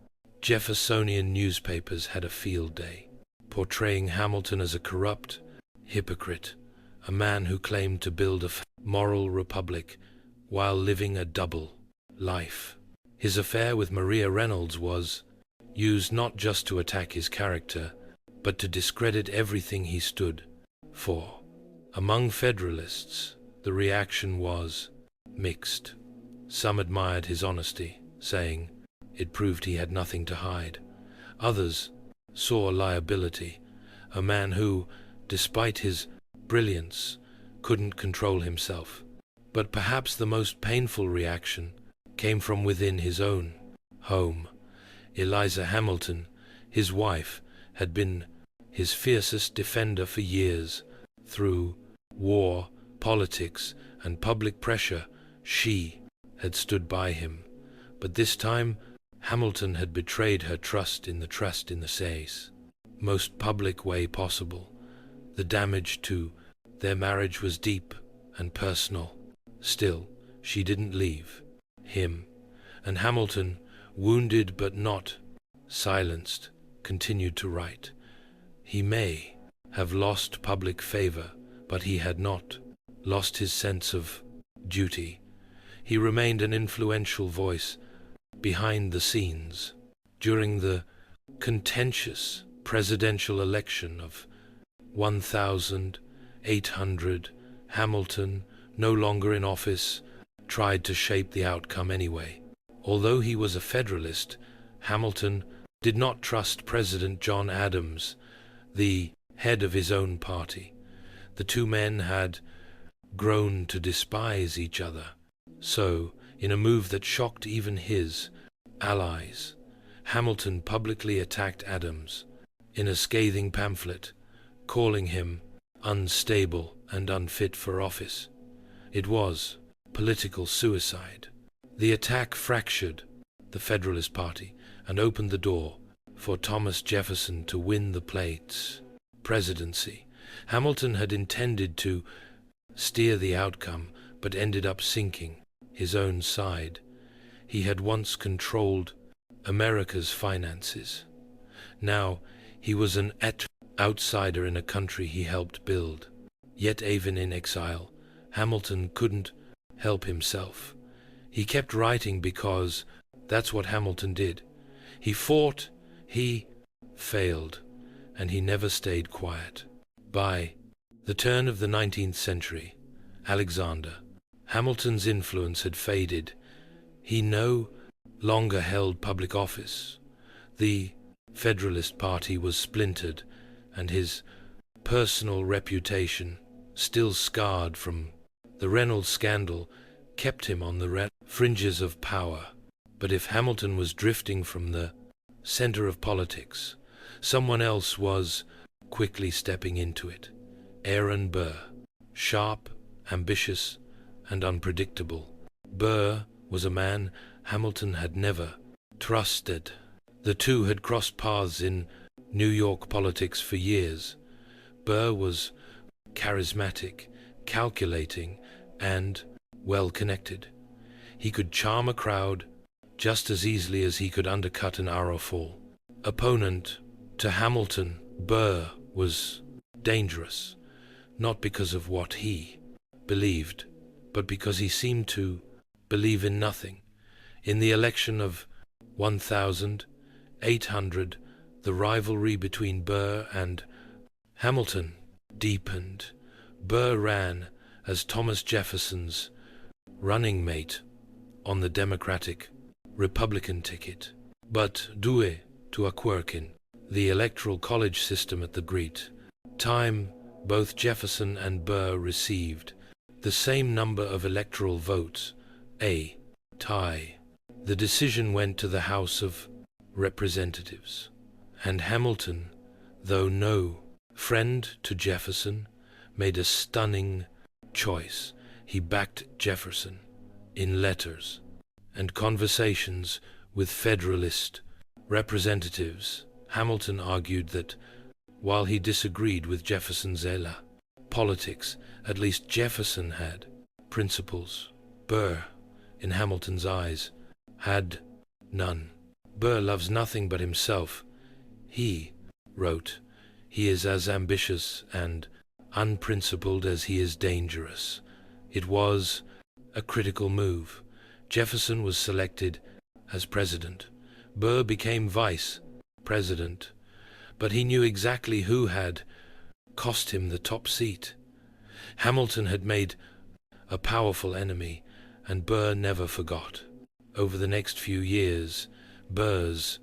Jeffersonian newspapers had a field day, portraying Hamilton as a corrupt hypocrite, a man who claimed to build a moral republic while living a double life. His affair with Maria Reynolds was used not just to attack his character, but to discredit everything he stood for. Among Federalists, the reaction was mixed. Some admired his honesty, saying it proved he had nothing to hide. Others saw liability, a man who, despite his brilliance, couldn't control himself. But perhaps the most painful reaction came from within his own home. Eliza Hamilton, his wife, had been his fiercest defender for years. Through war, politics, and public pressure, she had stood by him. But this time, Hamilton had betrayed her trust in the most public way possible. The damage to their marriage was deep and personal. Still, she didn't leave him, and Hamilton, wounded but not silenced, continued to write. He may have lost public favor, but he had not lost his sense of duty. He remained an influential voice behind the scenes. During the contentious presidential election of 1800, Hamilton, no longer in office, tried to shape the outcome anyway. Although he was a Federalist, Hamilton did not trust President John Adams, the head of his own party. The two men had grown to despise each other. So, in a move that shocked even his allies, Hamilton publicly attacked Adams in a scathing pamphlet, calling him unstable and unfit for office. It was political suicide. The attack fractured the Federalist Party and opened the door for Thomas Jefferson to win the presidency. Hamilton had intended to steer the outcome, but ended up sinking his own side. He had once controlled America's finances. Now he was an outsider in a country he helped build. Yet even in exile, Hamilton couldn't help himself. He kept writing because that's what Hamilton did. He fought, he failed, and he never stayed quiet. By the turn of the 19th century, Hamilton's influence had faded. He no longer held public office. The Federalist Party was splintered, and his personal reputation, still scarred from the Reynolds scandal, kept him on the fringes of power. But if Hamilton was drifting from the center of politics, someone else was quickly stepping into it. Aaron Burr, sharp, ambitious, and unpredictable. Burr was a man Hamilton had never trusted. The two had crossed paths in New York politics for years. Burr was charismatic, calculating, and well-connected. He could charm a crowd just as easily as he could undercut an powerful opponent. To Hamilton, Burr was dangerous, not because of what he believed, but because he seemed to believe in nothing. In the election of 1800, the rivalry between Burr and Hamilton deepened. Burr ran as Thomas Jefferson's running mate on the Democratic-Republican ticket, but due to a quirk in the electoral college system at the great time, both Jefferson and Burr received the same number of electoral votes, a tie. The decision went to the House of Representatives, and Hamilton, though no friend to Jefferson, made a stunning choice. He backed Jefferson in letters and conversations with Federalist representatives. Hamilton argued that while he disagreed with Jefferson's politics, at least Jefferson had principles. Burr, in Hamilton's eyes, had none. Burr loves nothing but himself. He wrote, "He is as ambitious and unprincipled as he is dangerous." It was a critical move. Jefferson was selected as president. Burr became vice president, but he knew exactly who had cost him the top seat. Hamilton had made a powerful enemy, and Burr never forgot. Over the next few years, Burr's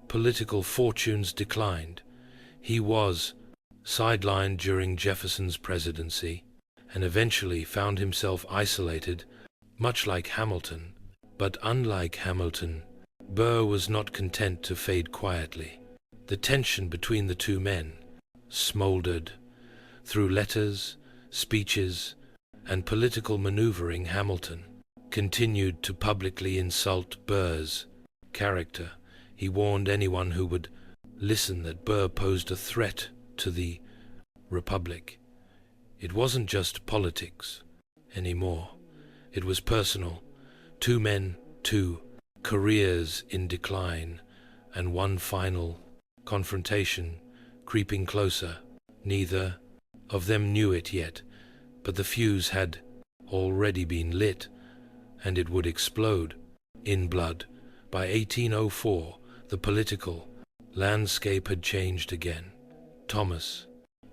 political fortunes declined. He was sidelined during Jefferson's presidency, and eventually found himself isolated, much like Hamilton. But unlike Hamilton, Burr was not content to fade quietly. The tension between the two men smoldered. Through letters, speeches, and political maneuvering, Hamilton continued to publicly insult Burr's character. He warned anyone who would listen that Burr posed a threat to the Republic. It wasn't just politics anymore. It was personal. Two men, two careers in decline, and one final confrontation creeping closer. Neither of them knew it yet, but the fuse had already been lit, and it would explode in blood. By 1804, the political landscape had changed again. Thomas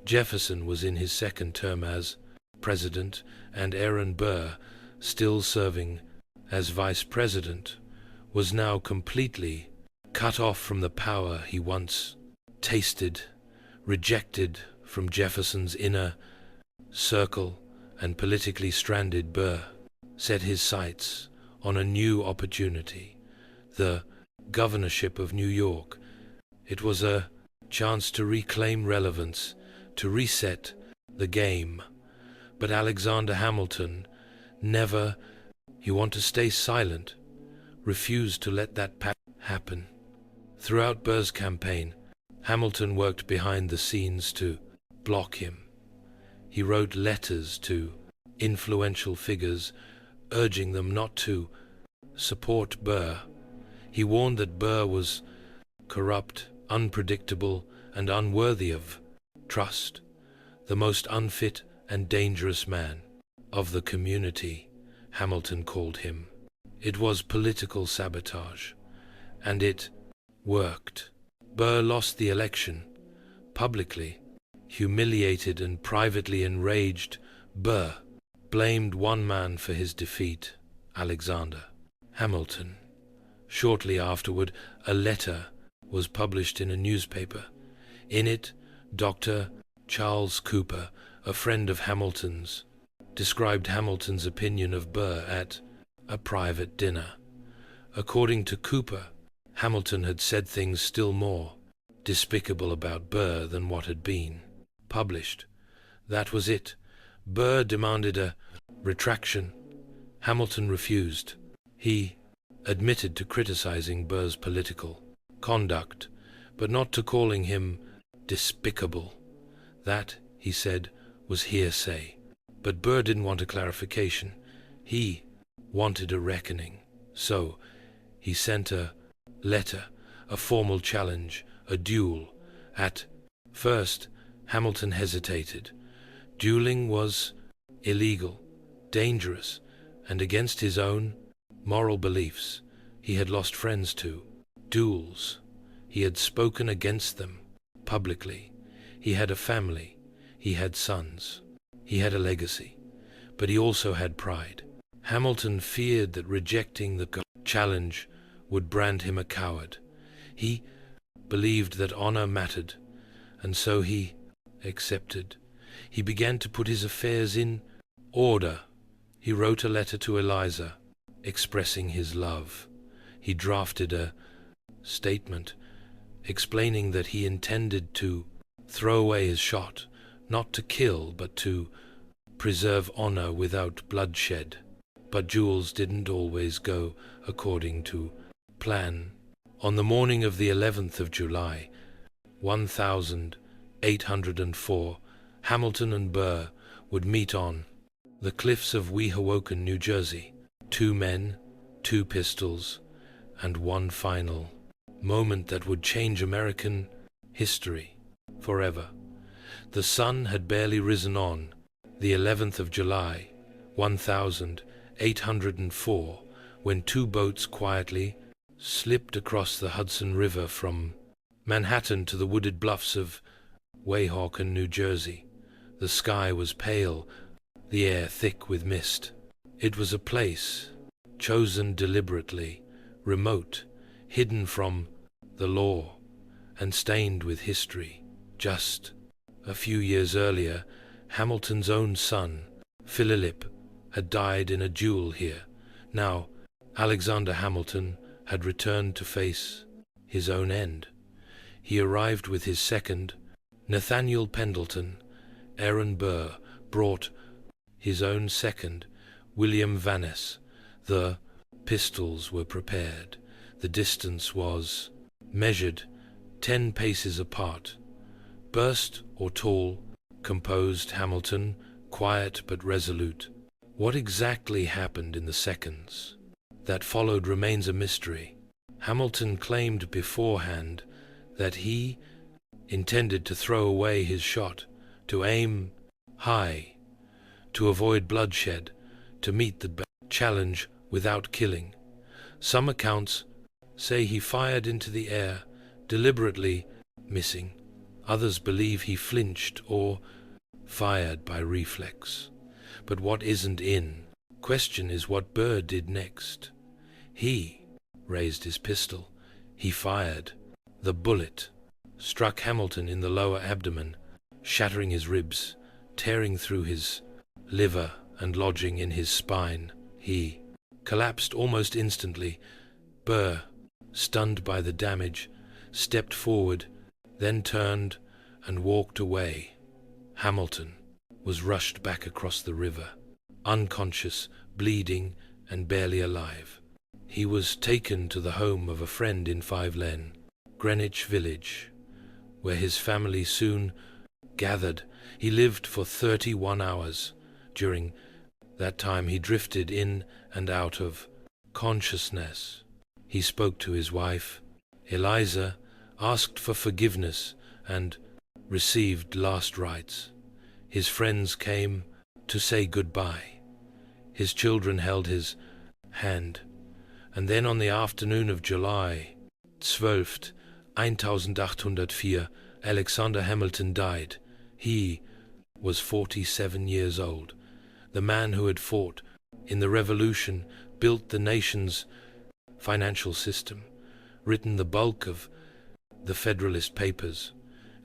Jefferson was in his second term as president, and Aaron Burr, still serving as vice president, was now completely cut off from the power he once tasted. Rejected from Jefferson's inner circle and politically stranded, Burr set his sights on a new opportunity, the governorship of New York. It was a chance to reclaim relevance, to reset the game. But Alexander Hamilton never, he wanted to stay silent, refused to let that happen. Throughout Burr's campaign, Hamilton worked behind the scenes to block him. He wrote letters to influential figures, urging them not to support Burr. He warned that Burr was corrupt, unpredictable, and unworthy of trust, the most unfit and dangerous man of the community, Hamilton called him. It was political sabotage, and it worked. Burr lost the election. Publicly humiliated and privately enraged, Burr blamed one man for his defeat, Alexander Hamilton. Shortly afterward, a letter was published in a newspaper. In it, Dr. Charles Cooper, a friend of Hamilton's, described Hamilton's opinion of Burr at a private dinner. According to Cooper, Hamilton had said things still more despicable about Burr than what had been published. That was it. Burr demanded a retraction. Hamilton refused. He admitted to criticizing Burr's political conduct, but not to calling him despicable. That, he said, was hearsay. But Burr didn't want a clarification. He wanted a reckoning. So he sent a letter, a formal challenge, a duel. At first, Hamilton hesitated. Dueling was illegal, dangerous, and against his own moral beliefs. He had lost friends to duels. He had spoken against them publicly. He had a family. He had sons. He had a legacy. But he also had pride. Hamilton feared that rejecting the challenge would brand him a coward. He believed that honor mattered, and so he accepted. He began to put his affairs in order. He wrote a letter to Eliza, expressing his love. He drafted a statement explaining that he intended to throw away his shot, not to kill, but to preserve honor without bloodshed. But duels didn't always go according to plan. On the morning of the 11th of July, 1804, Hamilton and Burr would meet on the cliffs of Weehawken, New Jersey. 2 men, 2 pistols, and one final moment that would change American history forever. The sun had barely risen on the 11th of July, 1804, when 2 boats quietly slipped across the Hudson River from Manhattan to the wooded bluffs of Weehawken, New Jersey. The sky was pale, the air thick with mist. It was a place chosen deliberately, remote, hidden from the law, and stained with history. Just a few years earlier, Hamilton's own son, Philip, had died in a duel here. Now, Alexander Hamilton had returned to face his own end. He arrived with his second, Nathaniel Pendleton. Aaron Burr brought his own second, William Vanness. The pistols were prepared. The distance was measured 10 paces apart. Burst or tall, composed Hamilton, quiet but resolute. What exactly happened in the seconds that followed remains a mystery. Hamilton claimed beforehand that he intended to throw away his shot, to aim high, to avoid bloodshed, to meet the challenge without killing. Some accounts say he fired into the air, deliberately missing. Others believe he flinched or fired by reflex. But what isn't in question is what Burr did next. He raised his pistol. He fired. The bullet struck Hamilton in the lower abdomen, shattering his ribs, tearing through his liver and lodging in his spine. He collapsed almost instantly. Burr, stunned by the damage, stepped forward, then turned and walked away. Hamilton was rushed back across the river, unconscious, bleeding, and barely alive. He was taken to the home of a friend in Five Lane, Greenwich Village, where his family soon gathered. He lived for 31 hours, during That time he drifted in and out of consciousness. He spoke to his wife, Eliza, asked for forgiveness, and received last rites. His friends came to say goodbye. His children held his hand. And then on the afternoon of July 12th, 1804, Alexander Hamilton died. He was 47 years old. The man who had fought in the Revolution, built the nation's financial system, written the bulk of the Federalist Papers,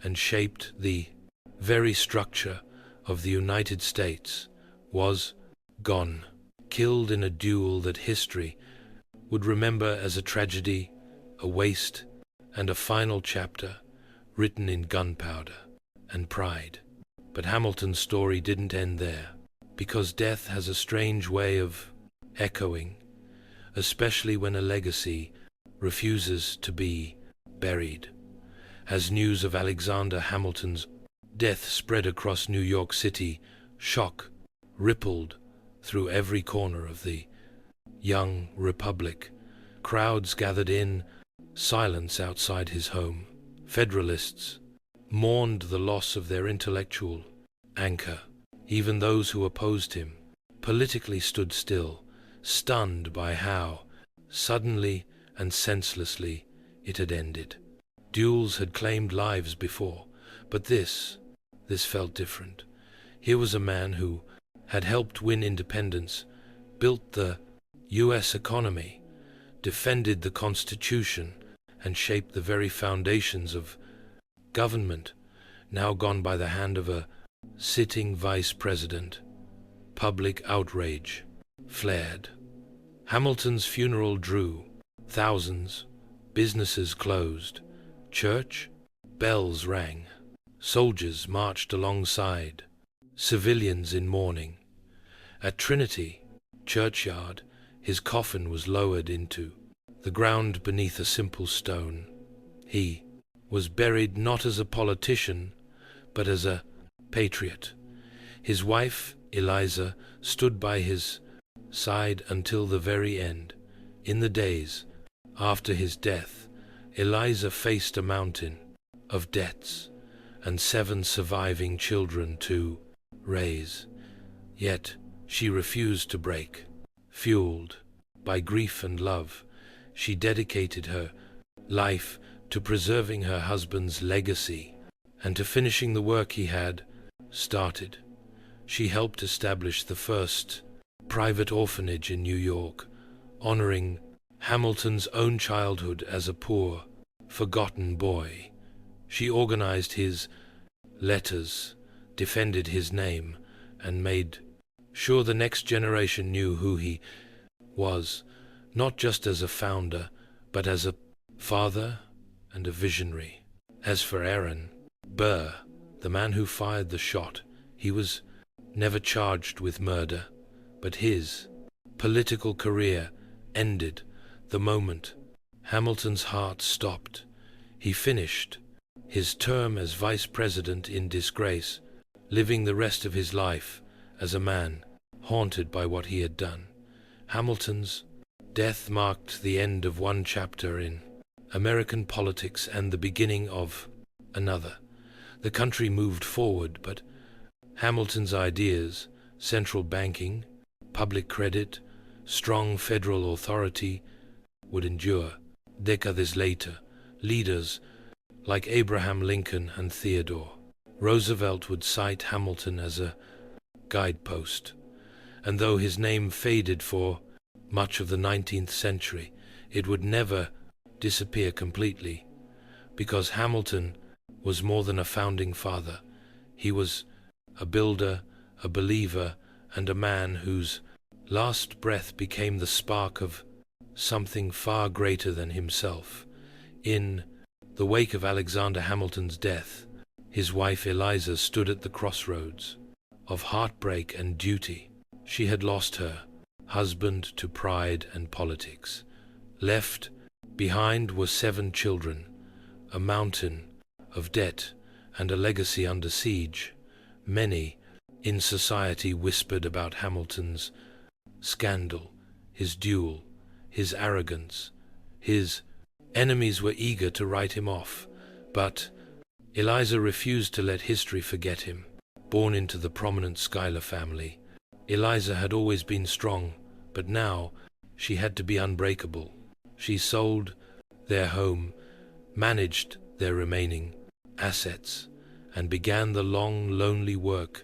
and shaped the very structure of the United States, was gone, killed in a duel that history would remember as a tragedy, a waste, and a final chapter written in gunpowder and pride. But Hamilton's story didn't end there, because death has a strange way of echoing, especially when a legacy refuses to be buried. As news of Alexander Hamilton's death spread across New York City, shock rippled through every corner of the young republic. Crowds gathered in silence outside his home. Federalists mourned the loss of their intellectual anchor. Even those who opposed him politically stood still, stunned by how suddenly and senselessly it had ended. Duels had claimed lives before, but this felt different. Here was a man who had helped win independence, built the U.S. economy, defended the Constitution, and shaped the very foundations of government, now gone by the hand of a sitting vice president. Public outrage flared. Hamilton's funeral drew thousands. Businesses closed. Church bells rang. Soldiers marched alongside civilians in mourning. At Trinity churchyard, his coffin was lowered into the ground beneath a simple stone. He was buried not as a politician, but as a patriot. His wife, Eliza, stood by his side until the very end. In the days after his death, Eliza faced a mountain of debts and 7 surviving children to raise. Yet she refused to break. Fueled by grief and love, she dedicated her life to preserving her husband's legacy and to finishing the work he had started. She helped establish the first private orphanage in New York, honoring Hamilton's own childhood as a poor, forgotten boy. She organized his letters, defended his name, and made sure the next generation knew who he was, not just as a founder, but as a father and a visionary. As for Aaron Burr, the man who fired the shot, he was never charged with murder, but his political career ended the moment Hamilton's heart stopped. He finished his term as vice president in disgrace, living the rest of his life as a man haunted by what he had done. Hamilton's death marked the end of one chapter in American politics and the beginning of another. The country moved forward, but Hamilton's ideas, central banking, public credit, strong federal authority, would endure. Decades later, leaders like Abraham Lincoln and Theodore Roosevelt would cite Hamilton as a guidepost, and though his name faded for much of the 19th century, it would never disappear completely, because Hamilton was more than a founding father. He was a builder, a believer, and a man whose last breath became the spark of something far greater than himself. In the wake of Alexander Hamilton's death, his wife Eliza stood at the crossroads of heartbreak and duty. She had lost her husband to pride and politics. Left behind were 7 children, a mountain of debt, and a legacy under siege. Many in society whispered about Hamilton's scandal, his duel, his arrogance. His enemies were eager to write him off, but Eliza refused to let history forget him. Born into the prominent Schuyler family, Eliza had always been strong, but now she had to be unbreakable. She sold their home, managed their remaining assets, and began the long, lonely work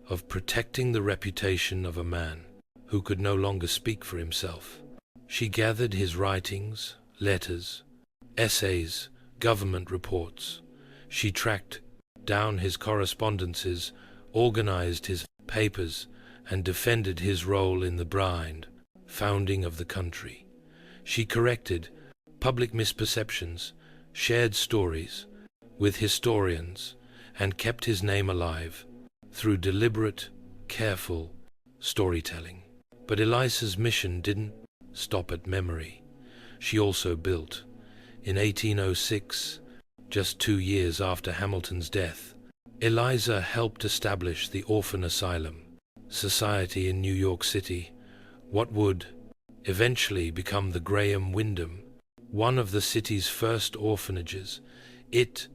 of protecting the reputation of a man who could no longer speak for himself. She gathered his writings, letters, essays, government reports. She tracked down his correspondences, organized his papers, and defended his role in the blind founding of the country. She corrected public misperceptions, shared stories with historians, and kept his name alive through deliberate, careful storytelling. But Eliza's mission didn't stop at memory. She also built. In 1806, just 2 years after Hamilton's death, Eliza helped establish the Orphan Asylum Society in New York City, what would eventually become the Graham Windham, one of the city's first orphanages. It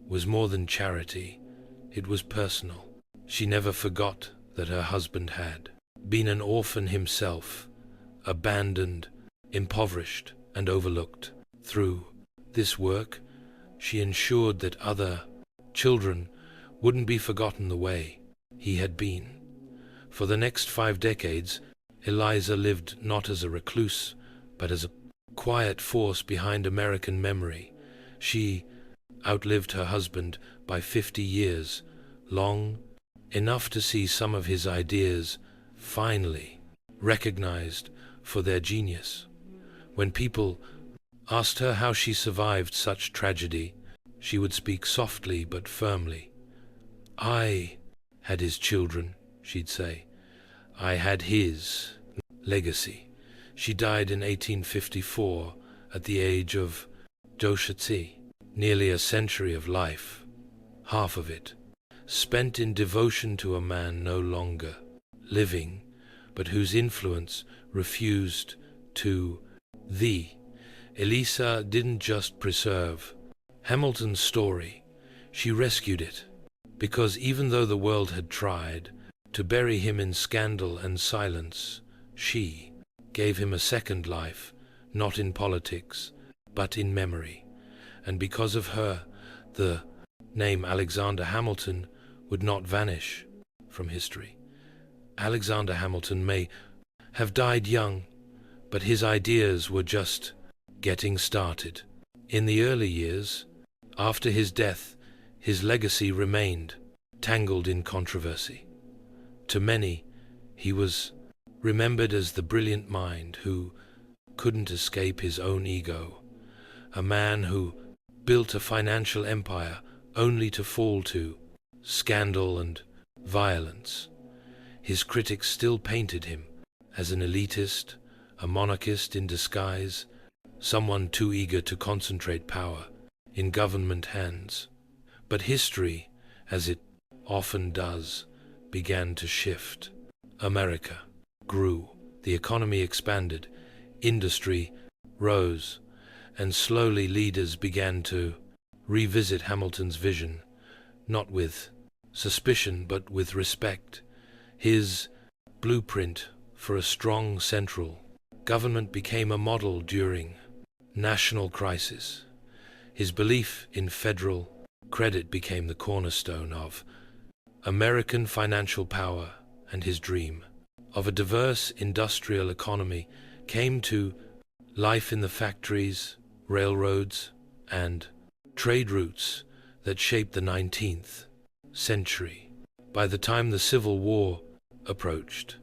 was more than charity, it was personal. She never forgot that her husband had been an orphan himself, abandoned, impoverished, and overlooked. Through this work, she ensured that other children wouldn't be forgotten the way he had been. For the next 5 decades, Eliza lived not as a recluse, but as a quiet force behind American memory. She outlived her husband by 50 years, long enough to see some of his ideas finally recognized for their genius. When people asked her how she survived such tragedy, she would speak softly but firmly. "I had his children," she'd say. "I had his legacy." She died in 1854 at the age of 67, nearly a century of life, half of it spent in devotion to a man no longer living, but whose influence refused to thee. Eliza didn't just preserve Hamilton's story, she rescued it, because even though the world had tried to bury him in scandal and silence, she gave him a second life, not in politics, but in memory. And because of her, the name Alexander Hamilton would not vanish from history. Alexander Hamilton may have died young, but his ideas were just getting started. In the early years, after his death, his legacy remained tangled in controversy. To many, he was remembered as the brilliant mind who couldn't escape his own ego, a man who built a financial empire only to fall to scandal and violence. His critics still painted him as an elitist, a monarchist in disguise, someone too eager to concentrate power in government hands. But history, as it often does, began to shift. America grew, the economy expanded, industry rose, and slowly leaders began to revisit Hamilton's vision, not with suspicion but with respect. His blueprint for a strong central government became a model during national crisis. His belief in federal credit became the cornerstone of American financial power, and his dream of a diverse industrial economy came to life in the factories, railroads, and trade routes that shaped the 19th century. By the time the Civil War approached,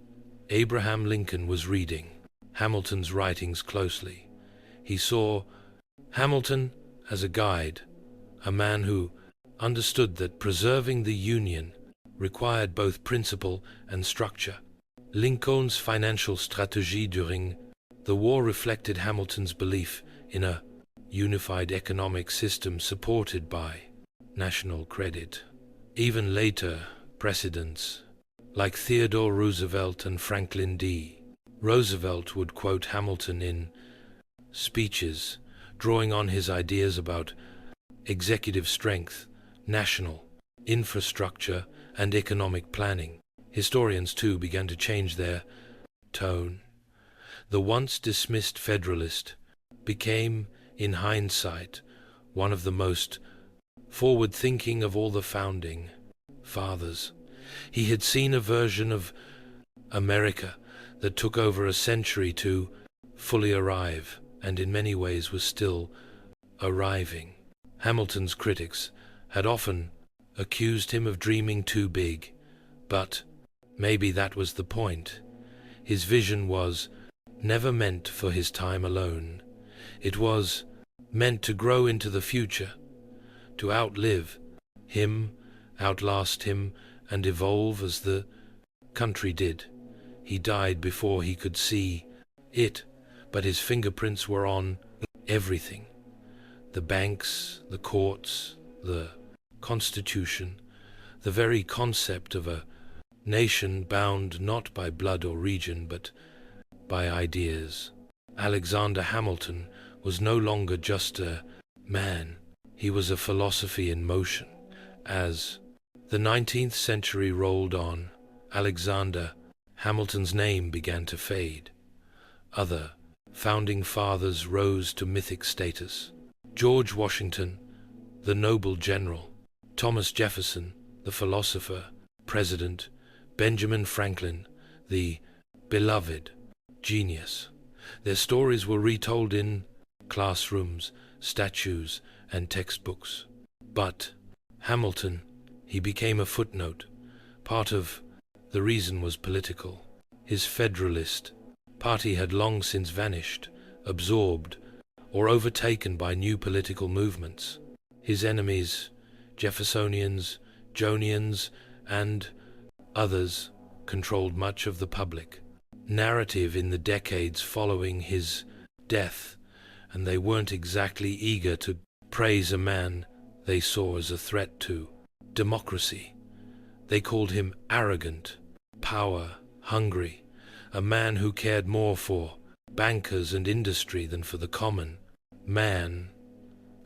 Abraham Lincoln was reading Hamilton's writings closely. He saw Hamilton as a guide, a man who understood that preserving the Union required both principle and structure. Lincoln's financial strategy during the war reflected Hamilton's belief in a unified economic system supported by national credit. Even later, presidents like Theodore Roosevelt and Franklin D. Roosevelt would quote Hamilton in speeches, drawing on his ideas about executive strength, national infrastructure, and economic planning. Historians, too, began to change their tone. The once dismissed Federalist became, in hindsight, one of the most forward-thinking of all the founding fathers. He had seen a version of America that took over a century to fully arrive, and in many ways was still arriving. Hamilton's critics had often accused him of dreaming too big, but maybe that was the point. His vision was never meant for his time alone. It was meant to grow into the future, to outlive him, outlast him, and evolve as the country did. He died before he could see it, but his fingerprints were on everything. The banks, the courts, the Constitution, the very concept of a nation bound not by blood or region, but by ideas. Alexander Hamilton was no longer just a man. He was a philosophy in motion. As the 19th century rolled on, Alexander Hamilton's name began to fade. Other founding fathers rose to mythic status. George Washington, the noble general; Thomas Jefferson, the philosopher, president; Benjamin Franklin, the beloved genius. Their stories were retold in classrooms, statues, and textbooks. But Hamilton, he became a footnote. Part of the reason was political. His Federalist party had long since vanished, absorbed or overtaken by new political movements. His enemies, Jeffersonians, Jonians, and others, controlled much of the public narrative in the decades following his death, and they weren't exactly eager to praise a man they saw as a threat to democracy. They called him arrogant, power-hungry, a man who cared more for bankers and industry than for the common man.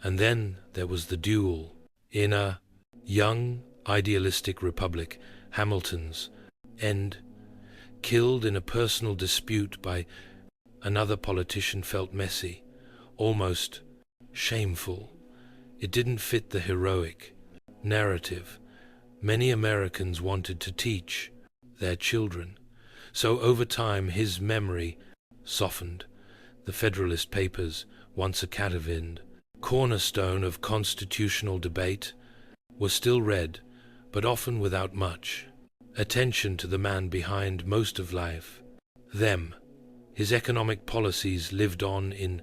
And then there was the duel. In a young, idealistic republic, Hamilton's end, killed in a personal dispute by another politician, felt messy, almost shameful. It didn't fit the heroic narrative many Americans wanted to teach their children. So over time his memory softened. The Federalist Papers, once a cadaver, cornerstone of constitutional debate, were still read, but often without much attention to the man behind most of life. His economic policies lived on in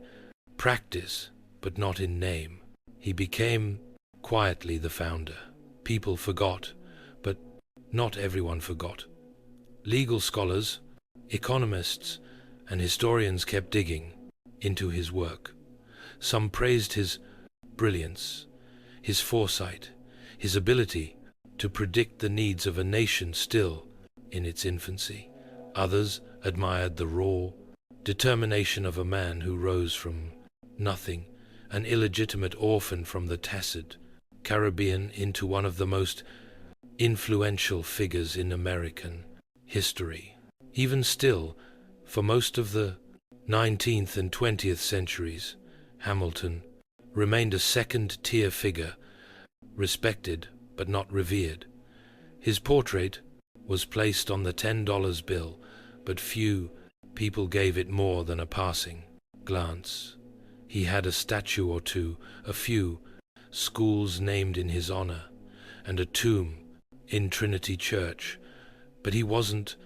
practice, but not in name. He became quietly the founder. People forgot, but not everyone forgot. Legal scholars, economists, and historians kept digging into his work. Some praised his brilliance, his foresight, his ability to predict the needs of a nation still in its infancy. Others admired the raw determination of a man who rose from nothing, an illegitimate orphan from the Tacit Caribbean, into one of the most influential figures in American history. Even still, for most of the 19th and 20th centuries, Hamilton remained a second-tier figure, respected but not revered. His portrait was placed on the $10 bill, but few people gave it more than a passing glance. He had a statue or two, a few schools named in his honor, and a tomb in Trinity Church, but he wasn't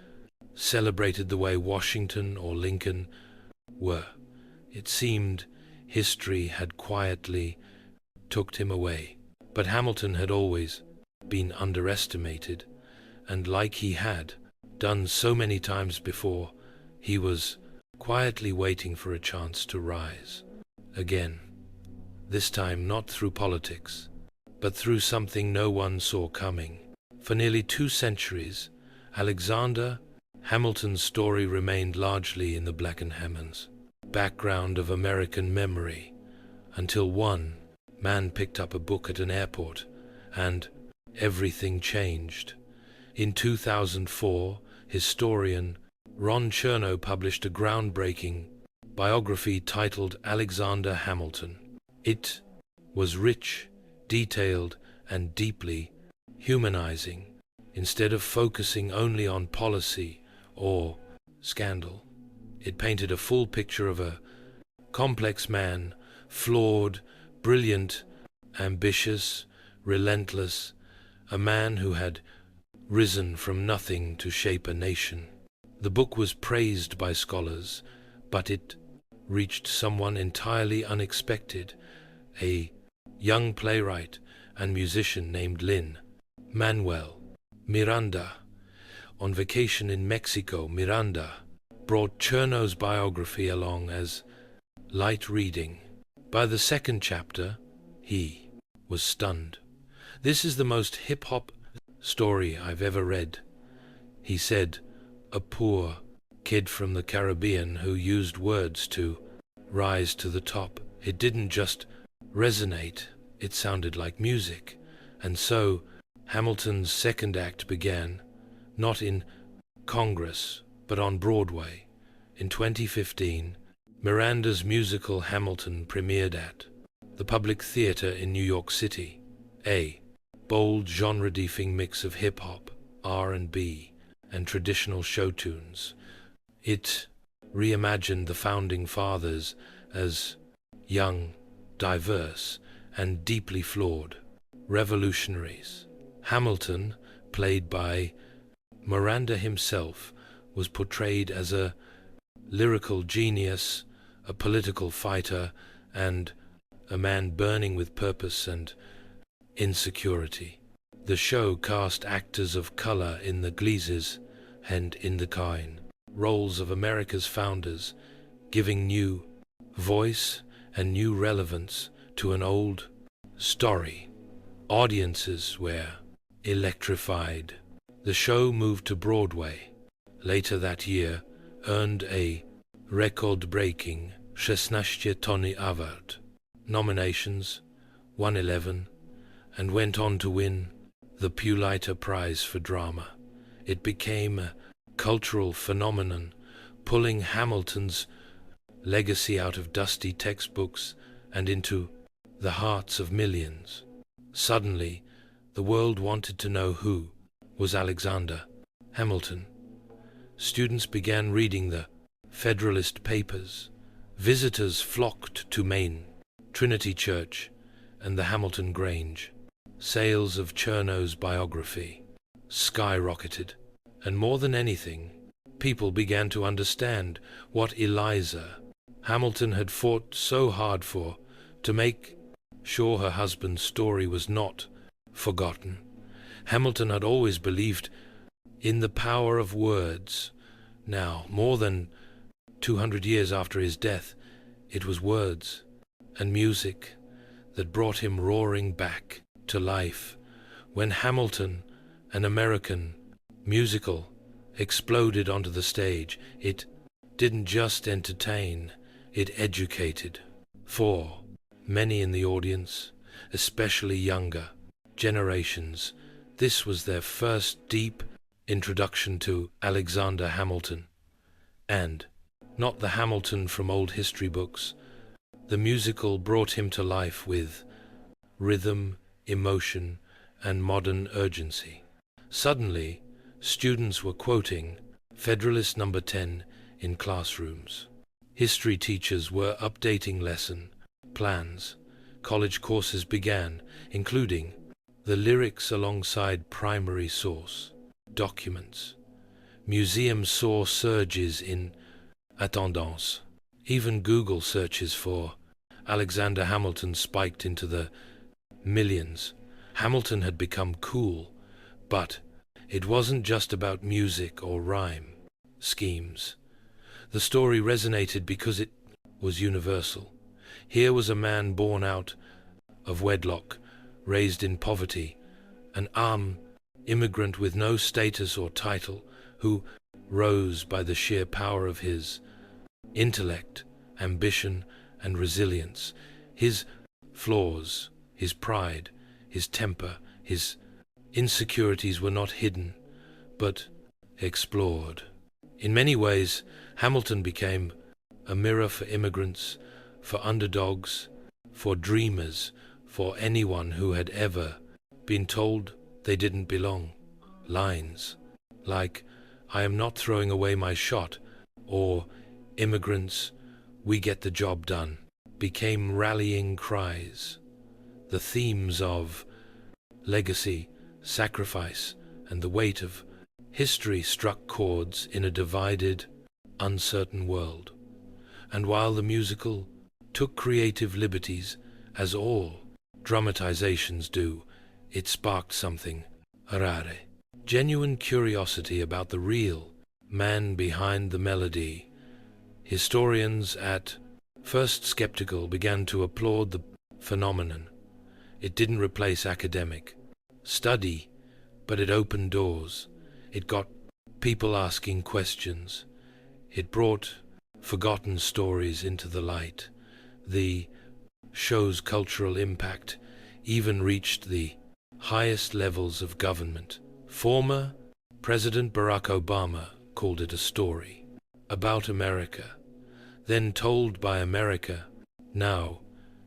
celebrated the way Washington or Lincoln were. It seemed history had quietly tucked him away. But Hamilton had always been underestimated, and like he had done so many times before, he was quietly waiting for a chance to rise again. This time not through politics, but through something no one saw coming. For nearly 2 centuries, Alexander Hamilton's story remained largely in the Black and Hammonds background of American memory until one man picked up a book at an airport and everything changed. In 2004, historian Ron Chernow published a groundbreaking biography titled Alexander Hamilton. It was rich, detailed, and deeply humanizing, instead of focusing only on policy or scandal. It painted a full picture of a complex man, flawed, brilliant, ambitious, relentless, a man who had risen from nothing to shape a nation. The book was praised by scholars, but it reached someone entirely unexpected, a young playwright and musician named Lin-Manuel Miranda. On vacation in Mexico, Miranda brought Chernow's biography along as light reading. By the second chapter, he was stunned. "This is the most hip-hop story I've ever read," he said, a poor kid from the Caribbean who used words to rise to the top. It didn't just resonate, it sounded like music. And so Hamilton's second act began, not in Congress, but on Broadway. In 2015, Miranda's musical Hamilton premiered at the Public Theater in New York City, a bold genre-defining mix of hip-hop, R&B, and traditional show tunes. It reimagined the Founding Fathers as young, diverse, and deeply flawed revolutionaries. Hamilton, played by Miranda himself, was portrayed as a lyrical genius, a political fighter, and a man burning with purpose and insecurity. The show cast actors of color in the Gleeses and in the Kine roles of America's founders, giving new voice and new relevance to an old story. Audiences were electrified. The show moved to Broadway later that year, earned a record-breaking 16 Tony Award nominations, won 11, and went on to win the Pulitzer Prize for Drama. It became a cultural phenomenon, pulling Hamilton's legacy out of dusty textbooks and into the hearts of millions. Suddenly, the world wanted to know who was Alexander Hamilton. Students began reading the Federalist papers. Visitors flocked to Maine, Trinity Church, and the Hamilton Grange. Sales of Chernow's biography skyrocketed, and more than anything, people began to understand what Eliza Hamilton had fought so hard for, to make sure her husband's story was not forgotten. Hamilton had always believed in the power of words. Now, more than 200 years after his death, it was words and music that brought him roaring back to life. When Hamilton, an American musical, exploded onto the stage, it didn't just entertain, it educated. For many in the audience, especially younger generations, this was their first deep introduction to Alexander Hamilton. And not the Hamilton from old history books. The musical brought him to life with rhythm, emotion, and modern urgency. Suddenly, students were quoting Federalist number 10 in classrooms. History teachers were updating lesson plans. College courses began, including the lyrics alongside primary source documents. Museums saw surges in attendance. Even Google searches for Alexander Hamilton spiked into the millions. Hamilton had become cool, but it wasn't just about music or rhyme schemes. The story resonated because it was universal. Here was a man born out of wedlock, raised in poverty, an arm immigrant with no status or title, who rose by the sheer power of his intellect, ambition, and resilience. His flaws, his pride, his temper, his insecurities were not hidden, but explored. In many ways, Hamilton became a mirror for immigrants, for underdogs, for dreamers, for anyone who had ever been told they didn't belong. Lines like, "I am not throwing away my shot," or "Immigrants, we get the job done," became rallying cries. The themes of legacy, sacrifice, and the weight of history struck chords in a divided, uncertain world. And while the musical took creative liberties, as all dramatizations do, it sparked something rare, genuine curiosity about the real man behind the melody. Historians, at first skeptical, began to applaud the phenomenon. It didn't replace academic study, but it opened doors. It got people asking questions. It brought forgotten stories into the light. The show's cultural impact even reached the highest levels of government. Former President Barack Obama called it a story about America, then told by America. Now,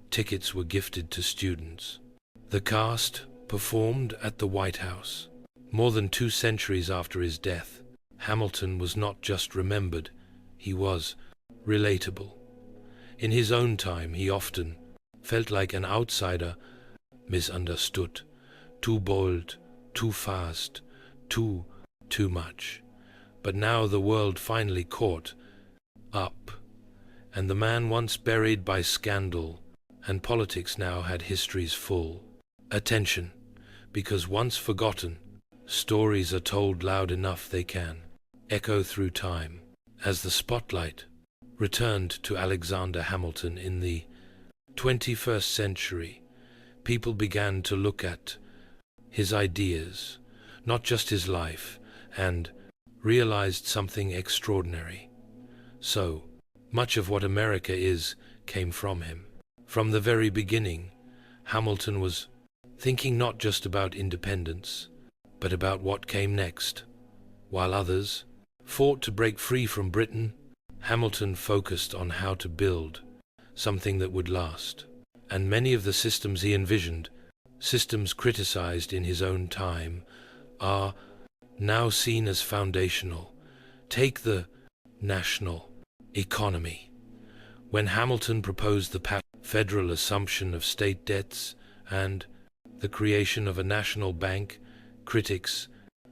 tickets were gifted to students. The cast performed at the White House. More than 2 centuries after his death, Hamilton was not just remembered, he was relatable. In his own time, he often felt like an outsider, misunderstood, too bold, too fast, too much. But now the world finally caught up, and the man once buried by scandal and politics now had history's full attention, because once forgotten, stories are told loud enough they can echo through time. As the spotlight returned to Alexander Hamilton in the 21st century, people began to look at his ideas, not just his life, and realized something extraordinary. So much of what America is came from him. From the very beginning, Hamilton was thinking not just about independence, but about what came next. While others fought to break free from Britain, Hamilton focused on how to build something that would last. And many of the systems he envisioned, systems criticized in his own time, are now seen as foundational. Take the national economy. When Hamilton proposed the federal assumption of state debts and the creation of a national bank, critics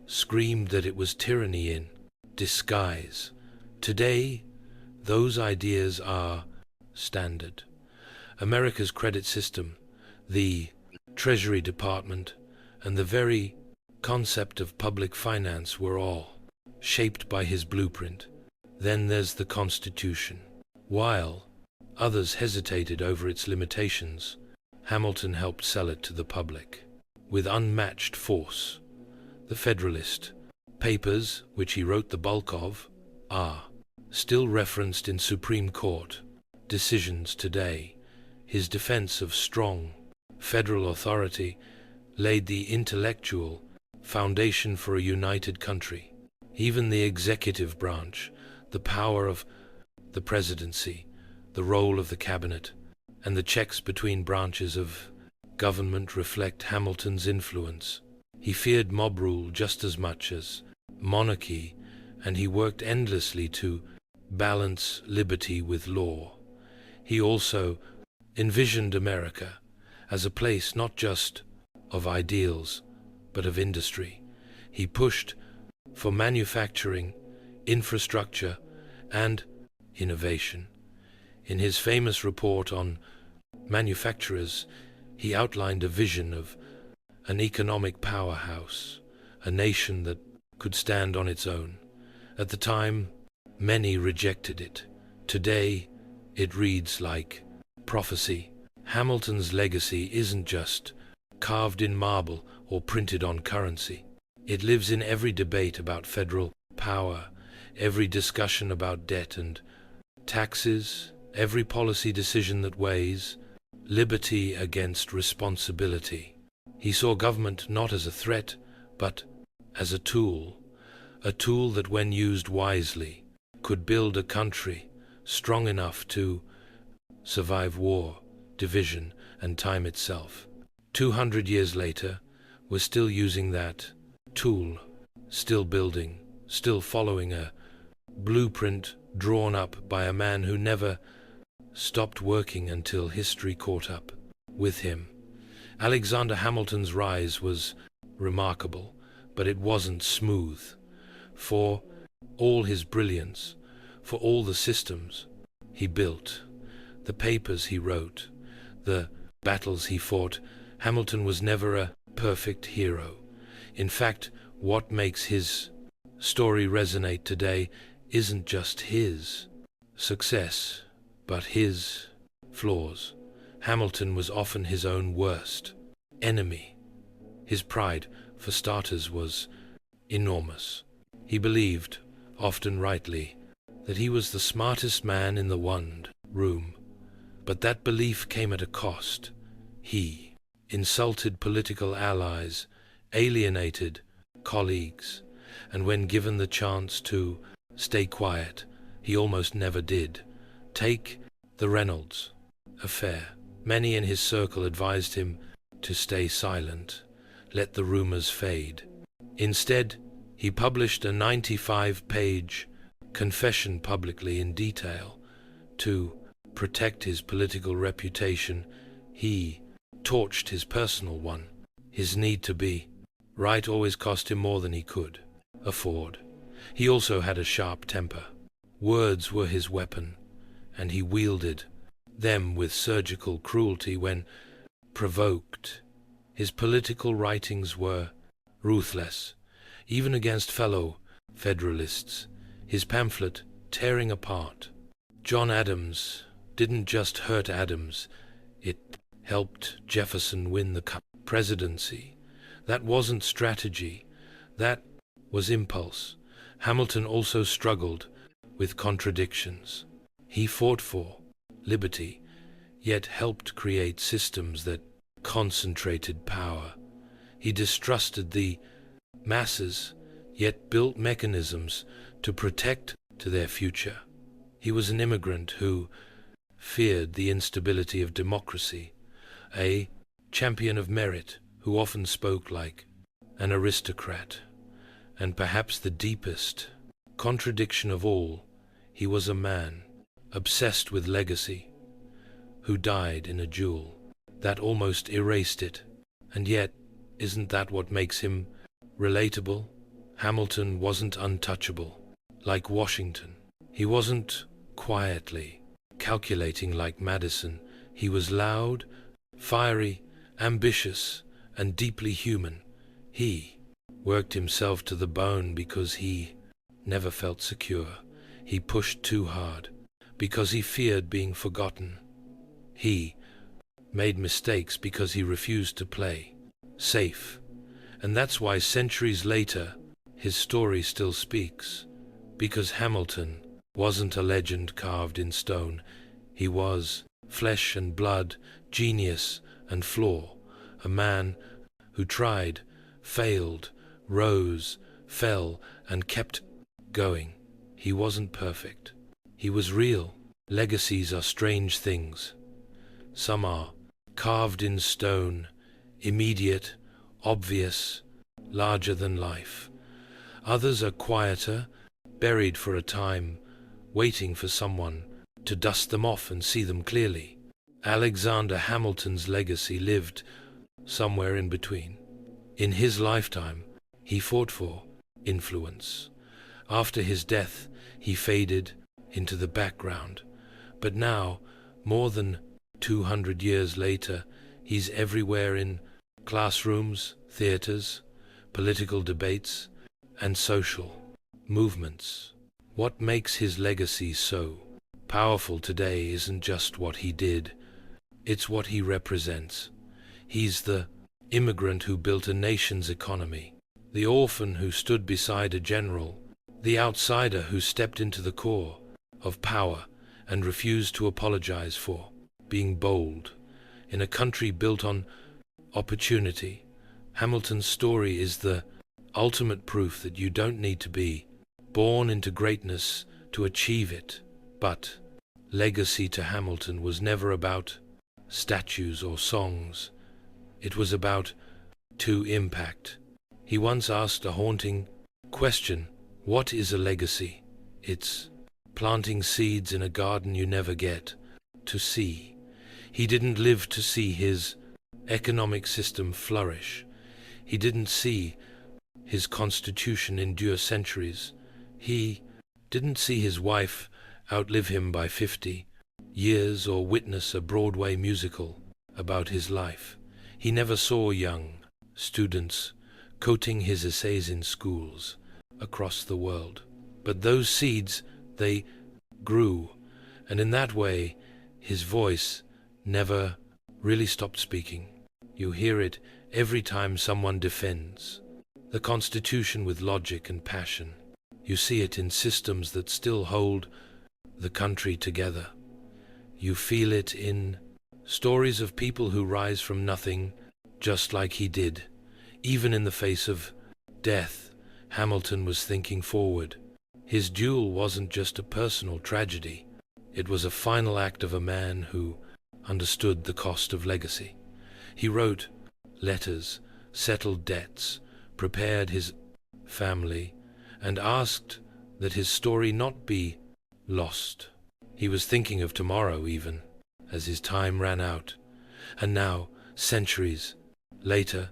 screamed that it was tyranny in disguise. Today, those ideas are standard. America's credit system, the Treasury Department, and the very concept of public finance were all shaped by his blueprint. Then there's the Constitution. While others hesitated over its limitations, Hamilton helped sell it to the public with unmatched force. The Federalist Papers, which he wrote the bulk of, are still referenced in Supreme Court decisions today. His defense of strong federal authority laid the intellectual foundation for a united country. Even the executive branch, the power of the presidency, the role of the cabinet, and the checks between branches of government reflect Hamilton's influence. He feared mob rule just as much as monarchy, and he worked endlessly to balance liberty with law. He also envisioned America as a place not just of ideals, but of industry. He pushed for manufacturing, infrastructure, and innovation. In his famous report on manufacturers, he outlined a vision of an economic powerhouse, a nation that could stand on its own. At the time, many rejected it. Today, it reads like prophecy. Hamilton's legacy isn't just carved in marble or printed on currency. It lives in every debate about federal power, every discussion about debt and taxes, every policy decision that weighs liberty against responsibility. He saw government not as a threat, but as a tool that when used wisely could build a country strong enough to survive war, division, and time itself. 200 years later, we're still using that tool, still building, still following a blueprint drawn up by a man who never stopped working until history caught up with him. Alexander Hamilton's rise was remarkable, but it wasn't smooth. For all his brilliance, for all the systems he built, the papers he wrote, the battles he fought, Hamilton was never a perfect hero. In fact, what makes his story resonate today isn't just his success, but his flaws. Hamilton was often his own worst enemy. His pride, for starters, was enormous. He believed, often rightly, that he was the smartest man in the room. But that belief came at a cost. He insulted political allies, alienated colleagues, and when given the chance to stay quiet, he almost never did. Take the Reynolds affair. Many in his circle advised him to stay silent, let the rumors fade. Instead, he published a 95-page confession publicly in detail. To protect his political reputation, he torched his personal one. His need to be right always cost him more than he could afford. He also had a sharp temper. Words were his weapon, and he wielded them with surgical cruelty when provoked. His political writings were ruthless, even against fellow Federalists. His pamphlet, Tearing Apart John Adams, didn't just hurt Adams, it helped Jefferson win the presidency. That wasn't strategy, that was impulse. Hamilton also struggled with contradictions. He fought for liberty, yet helped create systems that concentrated power. He distrusted the masses, yet built mechanisms to protect to their future. He was an immigrant who feared the instability of democracy, a champion of merit who often spoke like an aristocrat. And perhaps the deepest contradiction of all, he was a man obsessed with legacy, who died in a duel that almost erased it. And yet, isn't that what makes him relatable? Hamilton wasn't untouchable, like Washington. He wasn't quietly calculating like Madison. He was loud, fiery, ambitious, and deeply human. He worked himself to the bone because he never felt secure. He pushed too hard because he feared being forgotten. He made mistakes because he refused to play safe. And that's why centuries later, his story still speaks. Because Hamilton wasn't a legend carved in stone. He was flesh and blood, genius and flaw. A man who tried, failed, rose, fell, and kept going. He wasn't perfect. He was real. Legacies are strange things. Some are carved in stone, immediate, obvious, larger than life. Others are quieter, buried for a time, waiting for someone to dust them off and see them clearly. Alexander Hamilton's legacy lived somewhere in between. In his lifetime, he fought for influence. After his death, he faded into the background. But now, more than 200 years later, he's everywhere in classrooms, theaters, political debates, and social movements. What makes his legacy so powerful today isn't just what he did, it's what he represents. He's the immigrant who built a nation's economy, the orphan who stood beside a general, the outsider who stepped into the core of power and refused to apologize for being bold. In a country built on opportunity, Hamilton's story is the ultimate proof that you don't need to be born into greatness to achieve it. But legacy to Hamilton was never about statues or songs. It was about impact. He once asked a haunting question: what is a legacy? It's planting seeds in a garden you never get to see. He didn't live to see his economic system flourish. He didn't see his constitution endure centuries. He didn't see his wife outlive him by 50 years or witness a Broadway musical about his life. He never saw young students quoting his essays in schools across the world. But those seeds, they grew, and in that way, his voice never really stopped speaking. You hear it every time someone defends the Constitution with logic and passion. You see it in systems that still hold the country together. You feel it in stories of people who rise from nothing, just like he did. Even in the face of death, Hamilton was thinking forward. His duel wasn't just a personal tragedy. It was a final act of a man who understood the cost of legacy. He wrote letters, settled debts, prepared his family, and asked that his story not be lost. He was thinking of tomorrow even, as his time ran out. And now, centuries later,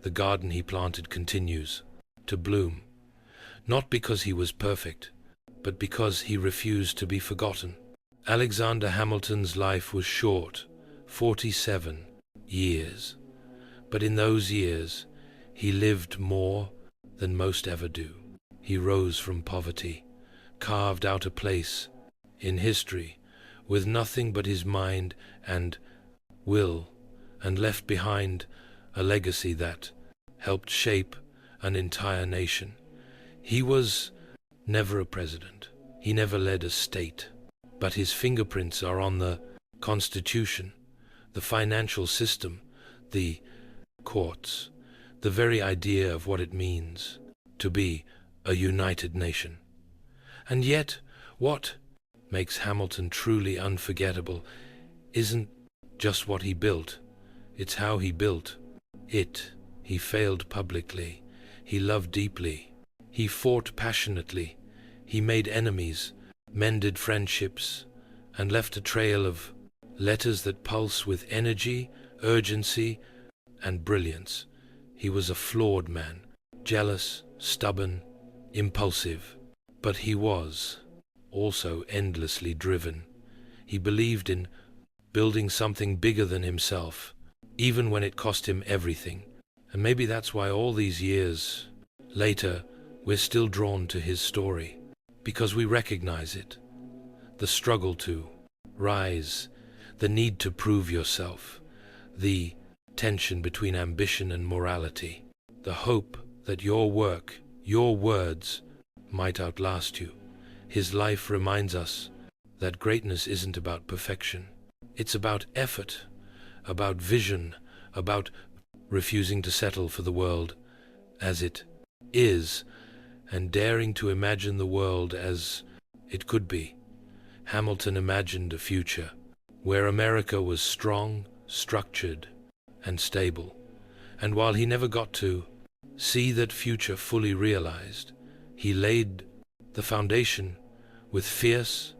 the garden he planted continues to bloom. Not because he was perfect, but because he refused to be forgotten. Alexander Hamilton's life was short, 47 years. But in those years, he lived more than most ever do. He rose from poverty, carved out a place in history with nothing but his mind and will, and left behind a legacy that helped shape an entire nation. He was never a president. He never led a state. But his fingerprints are on the Constitution, the financial system, the courts, the very idea of what it means to be a united nation. And yet, what makes Hamilton truly unforgettable isn't just what he built, it's how he built it. He failed publicly. He loved deeply. He fought passionately. He made enemies, mended friendships, and left a trail of letters that pulse with energy, urgency, and brilliance. He was a flawed man, jealous, stubborn, impulsive, but he was also endlessly driven. He believed in building something bigger than himself, even when it cost him everything. And maybe that's why all these years later, we're still drawn to his story, because we recognize it. The struggle to rise, the need to prove yourself, the tension between ambition and morality, the hope that your work, your words, might outlast you. His life reminds us that greatness isn't about perfection. It's about effort, about vision, about refusing to settle for the world as it is, and daring to imagine the world as it could be. Hamilton imagined a future where America was strong, structured, and stable. And while he never got to see that future fully realized, he laid the foundation with fierce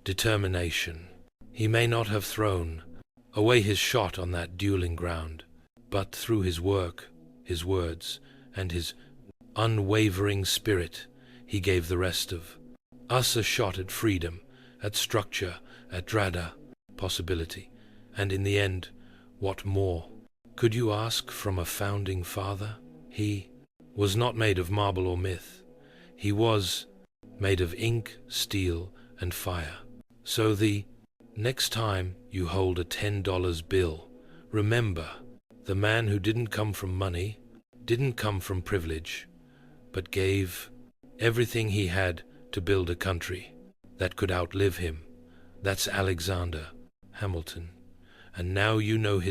determination. He may not have thrown away his shot on that dueling ground, but through his work, his words, and his unwavering spirit, he gave the rest of us a shot at freedom, at structure, at rada possibility. And in the end, what more could you ask from a founding father? He was not made of marble or myth. He was made of ink, steel, and fire. So the next time you hold a $10 bill, remember, the man who didn't come from money, didn't come from privilege, but gave everything he had to build a country that could outlive him. That's Alexander Hamilton. And now you know his